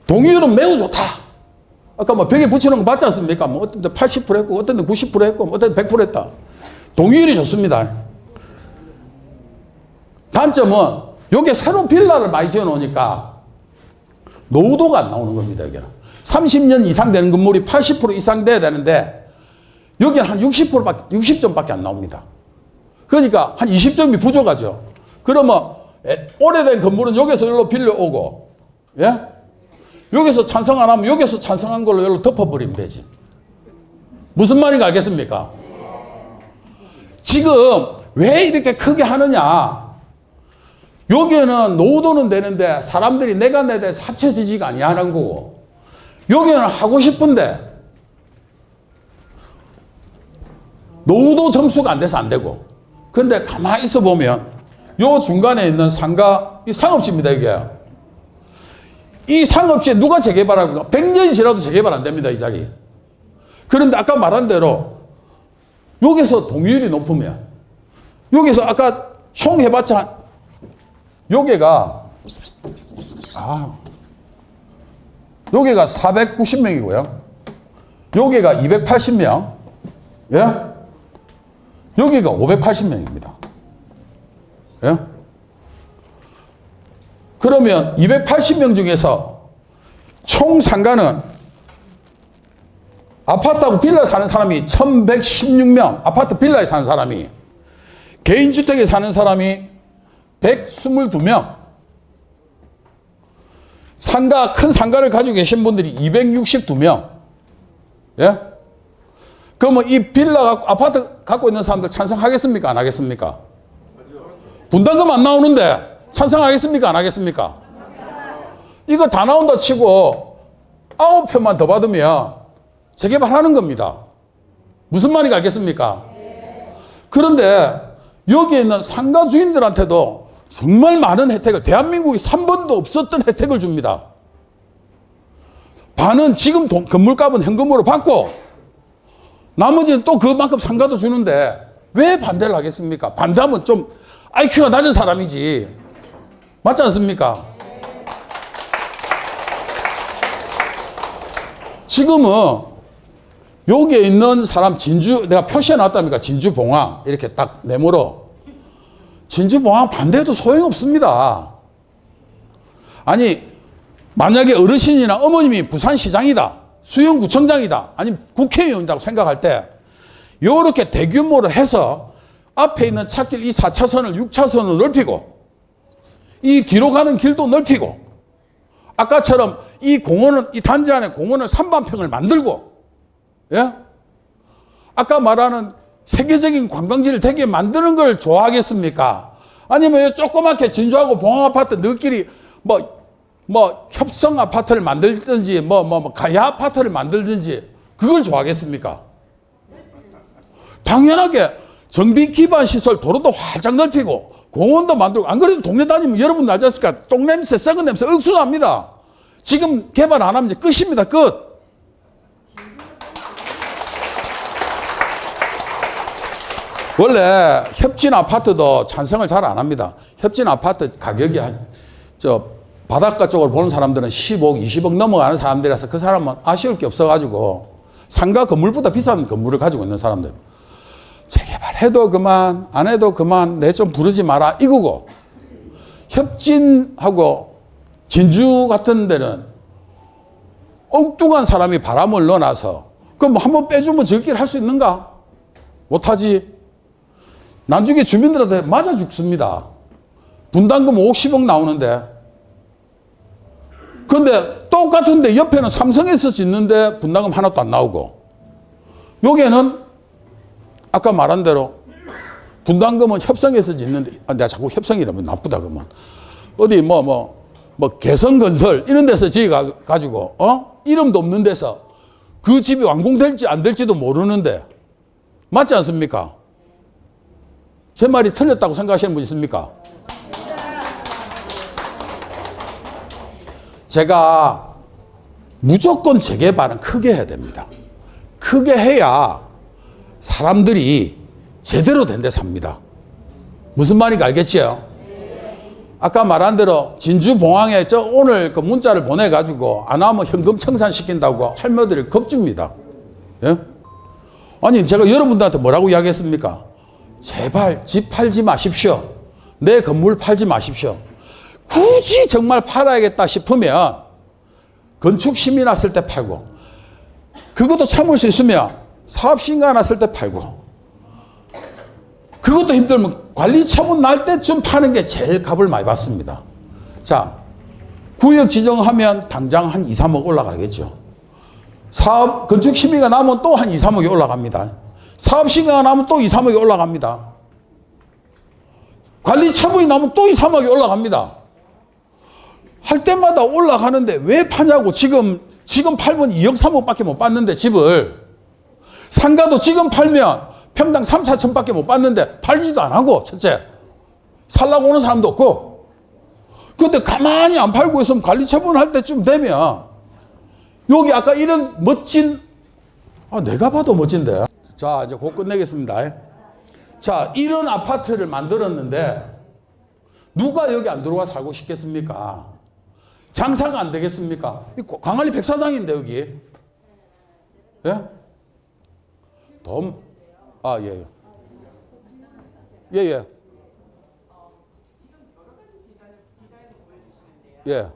동의율은 매우 좋다. 아까 뭐 벽에 붙이는 거 맞지 않습니까? 뭐 어떤 데 80% 했고, 어떤 데 90% 했고, 어떤 데 100% 했다. 동의율이 좋습니다. 단점은 여기에 새로운 빌라를 많이 지어 놓으니까 노후도가 안 나오는 겁니다, 여기는. 30년 이상 되는 건물이 80% 이상 돼야 되는데, 여기는 한 60점밖에 안 나옵니다. 그러니까 한 20점이 부족하죠. 그러면 오래된 건물은 여기서 여기로 빌려오고, 예? 여기서 찬성 안 하면 여기서 찬성한 걸로 여기로 덮어버리면 되지. 무슨 말인가 알겠습니까? 지금 왜 이렇게 크게 하느냐? 여기는 노후도는 되는데 사람들이 내가 내 대해서 합쳐지지가 아니하는 거고, 여기는 하고 싶은데 노후도 점수가 안 돼서 안 되고. 근데 가만히 있어 보면 요 중간에 있는 상가, 이 상업지입니다, 이게. 이 상업지에 누가 재개발하고 100년이 지나도 재개발 안 됩니다, 이 자리. 그런데 아까 말한 대로 여기서 동의율이 높으면, 여기서 아까 총 해봤자 여기가 490명이고요. 여기가 280명. 예? 여기가 580명입니다. 예? 그러면 280명 중에서 총 상가는 아파트하고 빌라에 사는 사람이 1116명, 아파트 빌라에 사는 사람이, 개인주택에 사는 사람이 122명, 상가, 큰 상가를 가지고 계신 분들이 262명. 예? 그러면 이 빌라, 아파트 갖고 있는 사람들 찬성하겠습니까? 안 하겠습니까? 분담금 안 나오는데 찬성하겠습니까? 안 하겠습니까? 이거 다 나온다 치고 9표만 더 받으면 재개발하는 겁니다. 무슨 말인지 알겠습니까? 그런데 여기에 있는 상가 주인들한테도 정말 많은 혜택을, 대한민국이 3번도 없었던 혜택을 줍니다. 반은 지금 건물값은 현금으로 받고 나머지는 또 그만큼 상가도 주는데 왜 반대를 하겠습니까? 반대하면 좀 IQ가 낮은 사람이지. 맞지 않습니까? 지금은 여기에 있는 사람 진주, 내가 표시해 놨답니까? 진주 봉황. 이렇게 딱 네모로. 진주 봉황 반대해도 소용없습니다. 아니, 만약에 어르신이나 어머님이 부산시장이다, 수영구청장이다, 아니면 국회의원이라고 생각할 때 요렇게 대규모로 해서 앞에 있는 찻길 이 4차선을 6차선으로 넓히고 이 뒤로 가는 길도 넓히고 아까처럼 이 공원은, 이 단지 안에 공원을 3만평을 만들고, 예? 아까 말하는 세계적인 관광지를 되게 만드는 걸 좋아하겠습니까? 아니면 조그맣게 진주하고 봉황아파트 너희끼리 협성 아파트를 만들든지, 가야 아파트를 만들든지, 그걸 좋아하겠습니까? 당연하게 정비 기반 시설, 도로도 활짝 넓히고, 공원도 만들고, 안 그래도 동네 다니면 여러분 알지 않습니까? 똥냄새, 썩은 냄새 억수납니다. 지금 개발 안 하면 이제 끝입니다, 끝. 원래 협진 아파트도 찬성을 잘 안 합니다. 협진 아파트 가격이 바닷가 쪽으로 보는 사람들은 10억, 20억 넘어가는 사람들이라서 그 사람은 아쉬울 게 없어가지고 상가 건물보다 비싼 건물을 가지고 있는 사람들. 재개발해도 그만, 안 해도 그만, 내 좀 부르지 마라 이거고, 협진하고 진주 같은 데는 엉뚱한 사람이 바람을 넣어놔서 그럼 뭐 한번 빼주면 저길 할 수 있는가? 못하지. 나중에 주민들한테 맞아 죽습니다. 분담금 50억 나오는데. 그런데 똑같은데 옆에는 삼성에서 짓는데 분담금 하나도 안 나오고, 여기에는 아까 말한 대로 분담금은 협성에서 짓는데, 내가 자꾸 협성이라면 나쁘다 그러면 어디 개성건설 이런 데서 지어가지고 이름도 없는 데서 그 집이 완공될지 안 될지도 모르는데, 맞지 않습니까? 제 말이 틀렸다고 생각하시는 분 있습니까? 제가 무조건 재개발은 크게 해야 됩니다. 크게 해야 사람들이 제대로 된 데 삽니다. 무슨 말인지 알겠지요? 아까 말한 대로 진주봉황에 오늘 그 문자를 보내가지고 안 하면 현금 청산시킨다고 할머니들이 겁줍니다. 예? 아니, 제가 여러분들한테 뭐라고 이야기했습니까? 제발 집 팔지 마십시오. 내 건물 팔지 마십시오. 굳이 정말 팔아야겠다 싶으면 건축 심의 났을 때 팔고, 그것도 참을 수 있으면 사업 신가 났을 때 팔고, 그것도 힘들면 관리 처분 날 때쯤 파는 게 제일 값을 많이 받습니다. 자, 구역 지정하면 당장 한 2, 3억 올라가겠죠. 사업 건축 심의가 나면 또 한 2, 3억이 올라갑니다. 사업 신가가 나면 또 2, 3억이 올라갑니다. 관리 처분이 나면 또 2, 3억이 올라갑니다. 할 때마다 올라가는데 왜 파냐고. 지금 팔면 2억, 3억밖에 못 받는데 집을. 상가도 지금 팔면 평당 3, 4천밖에 못 받는데 팔지도 안 하고, 첫째. 살라고 오는 사람도 없고. 근데 가만히 안 팔고 있으면 관리 처분할 때쯤 되면 여기 아까 이런 멋진, 내가 봐도 멋진데. 자, 이제 곧 끝내겠습니다. 자, 이런 아파트를 만들었는데 누가 여기 안 들어와 살고 싶겠습니까? 장사가 안 되겠습니까? 광안리 백사장인데 여기. 예? 예. 예. 예.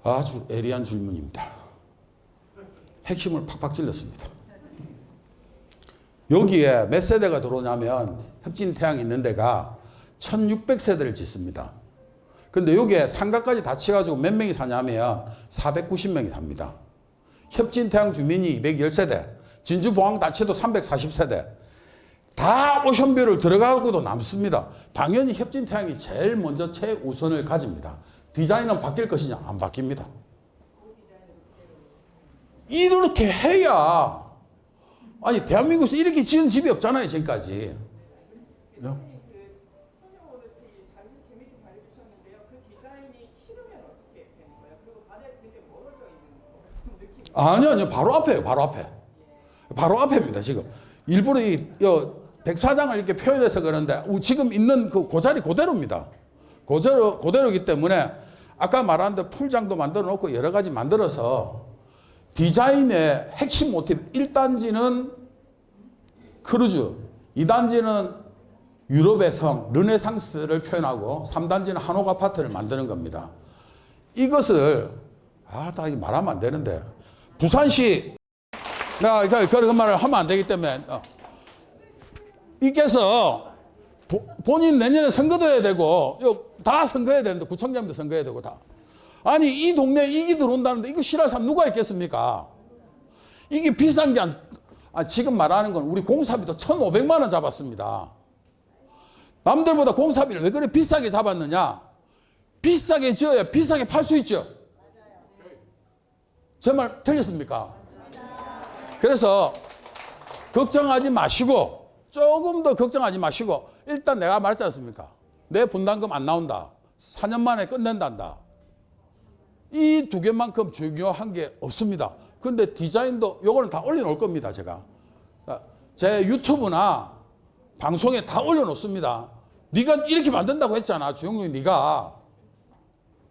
아주 예리한 질문입니다. 핵심을 팍팍 찔렀습니다. 여기에 몇 세대가 들어오냐면 협진태양이 있는 데가 1600세대를 짓습니다. 근데 여기에 상가까지 다 치가지고 몇 명이 사냐면 490명이 삽니다. 협진태양 주민이 210세대, 진주봉황 다 쳐도 340세대. 다 오션뷰를 들어가고도 남습니다. 당연히 협진태양이 제일 먼저 최우선을 가집니다. 디자인은 바뀔 것이냐? 안 바뀝니다. 이렇게 해야, 아니 대한민국에서 이렇게 지은 집이 없잖아요 지금까지. 아니요, 바로 앞에요, 바로 앞에. 바로 앞에입니다, 지금. 일부러 이 백사장을 이렇게 표현해서 그런데, 지금 있는 그 자리 그대로입니다. 그대로이기 때문에, 아까 말한 데 풀장도 만들어 놓고 여러 가지 만들어서, 디자인의 핵심 모티브, 1단지는 크루즈, 2단지는 유럽의 성, 르네상스를 표현하고, 3단지는 한옥 아파트를 만드는 겁니다. 이것을, 다 말하면 안 되는데, 부산시, 내가 그런 말을 하면 안 되기 때문에, 이께서 본인 내년에 선거도 해야 되고, 다 선거해야 되는데, 구청장도 선거해야 되고, 다. 아니, 이 동네에 이기 들어온다는데, 이거 싫어할 사람 누가 있겠습니까? 이게 비싼 게 지금 말하는 건 우리 공사비도 1,500만 원 잡았습니다. 남들보다 공사비를 왜 그래 비싸게 잡았느냐? 비싸게 지어야 비싸게 팔 수 있죠. 제 말 틀렸습니까? 그래서 걱정하지 마시고, 조금 더 걱정하지 마시고, 일단 내가 말했지 않습니까? 내 분담금 안 나온다. 4년 만에 끝낸단다. 이 두 개만큼 중요한 게 없습니다. 근데 디자인도 요거는 다 올려놓을 겁니다, 제가. 제 유튜브나 방송에 다 올려놓습니다. 네가 이렇게 만든다고 했잖아, 주영룡이 네가.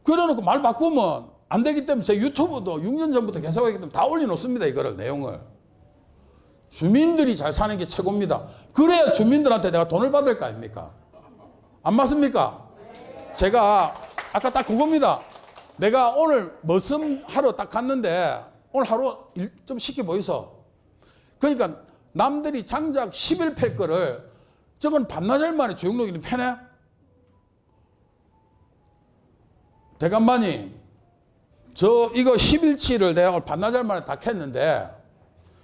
그래놓고 말 바꾸면 안 되기 때문에 제 유튜브도 6년 전부터 계속 하기 때문에 다 올려놓습니다, 이거를, 내용을. 주민들이 잘 사는 게 최고입니다. 그래야 주민들한테 내가 돈을 받을 거 아닙니까? 안 맞습니까? 제가 아까 딱 그겁니다. 내가 오늘 머슴하러 딱 갔는데 오늘 하루 일 좀 시켜 보이소. 그러니까 남들이 장작 10일 팰 거를 저건 반나절 만에 주영록이는 패네? 대감마님, 이거 10일치를 내가 오늘 반나절 만에 다 캤는데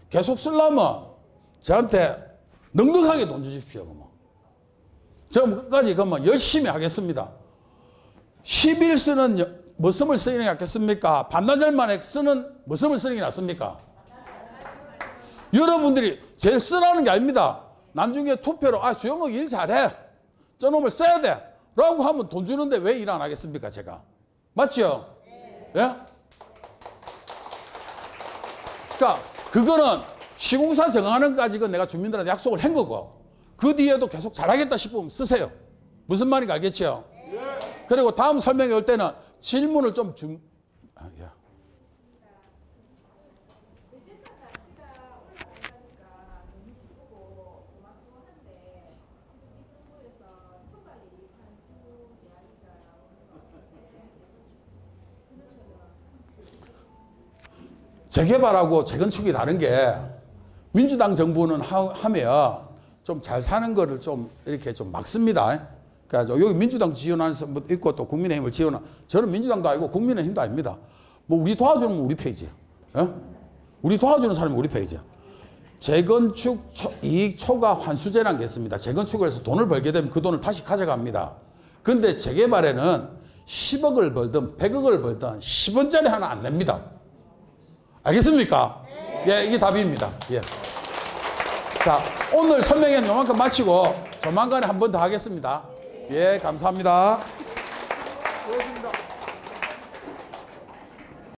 계속 쓰려면 저한테 넉넉하게 돈 주십시오. 제가 끝까지 그러면 열심히 하겠습니다. 10일 쓰는 머슴을 쓰는 게 낫겠습니까? 반나절 만에 쓰는 머슴을 쓰는 게 낫습니까? 여러분들이 제일 쓰라는 게 아닙니다. 나중에 투표로 주영록 일 잘해, 저놈을 써야 돼 라고 하면 돈 주는데 왜 일 안 하겠습니까? 제가 맞죠? 예? 그러니까 그거는 시공사 정하는 까지는 내가 주민들한테 약속을 한 거고, 그 뒤에도 계속 잘하겠다 싶으면 쓰세요. 무슨 말인지 알겠죠? 그리고 다음 설명회 올 때는 질문을 좀 재개발하고 재건축이 다른 게, 민주당 정부는 하면 좀 잘 사는 거를 좀 이렇게 좀 막습니다. 그러니까 여기 민주당 지원하는 사람 있고 또 국민의힘을 지원하는, 저는 민주당도 아니고 국민의힘도 아닙니다. 뭐 우리 도와주는 우리 페이지야. 우리 도와주는 사람이 우리 페이지야. 재건축 이익 초과 환수제라는 게 있습니다. 재건축을 해서 돈을 벌게 되면 그 돈을 다시 가져갑니다. 근데 재개발에는 10억을 벌든 100억을 벌든 10원짜리 하나 안 냅니다. 알겠습니까? 예, 이게 답입니다. 예. 자, 오늘 설명회는 요만큼 마치고 조만간에 한 번 더 하겠습니다. 예, 감사합니다. 고맙습니다.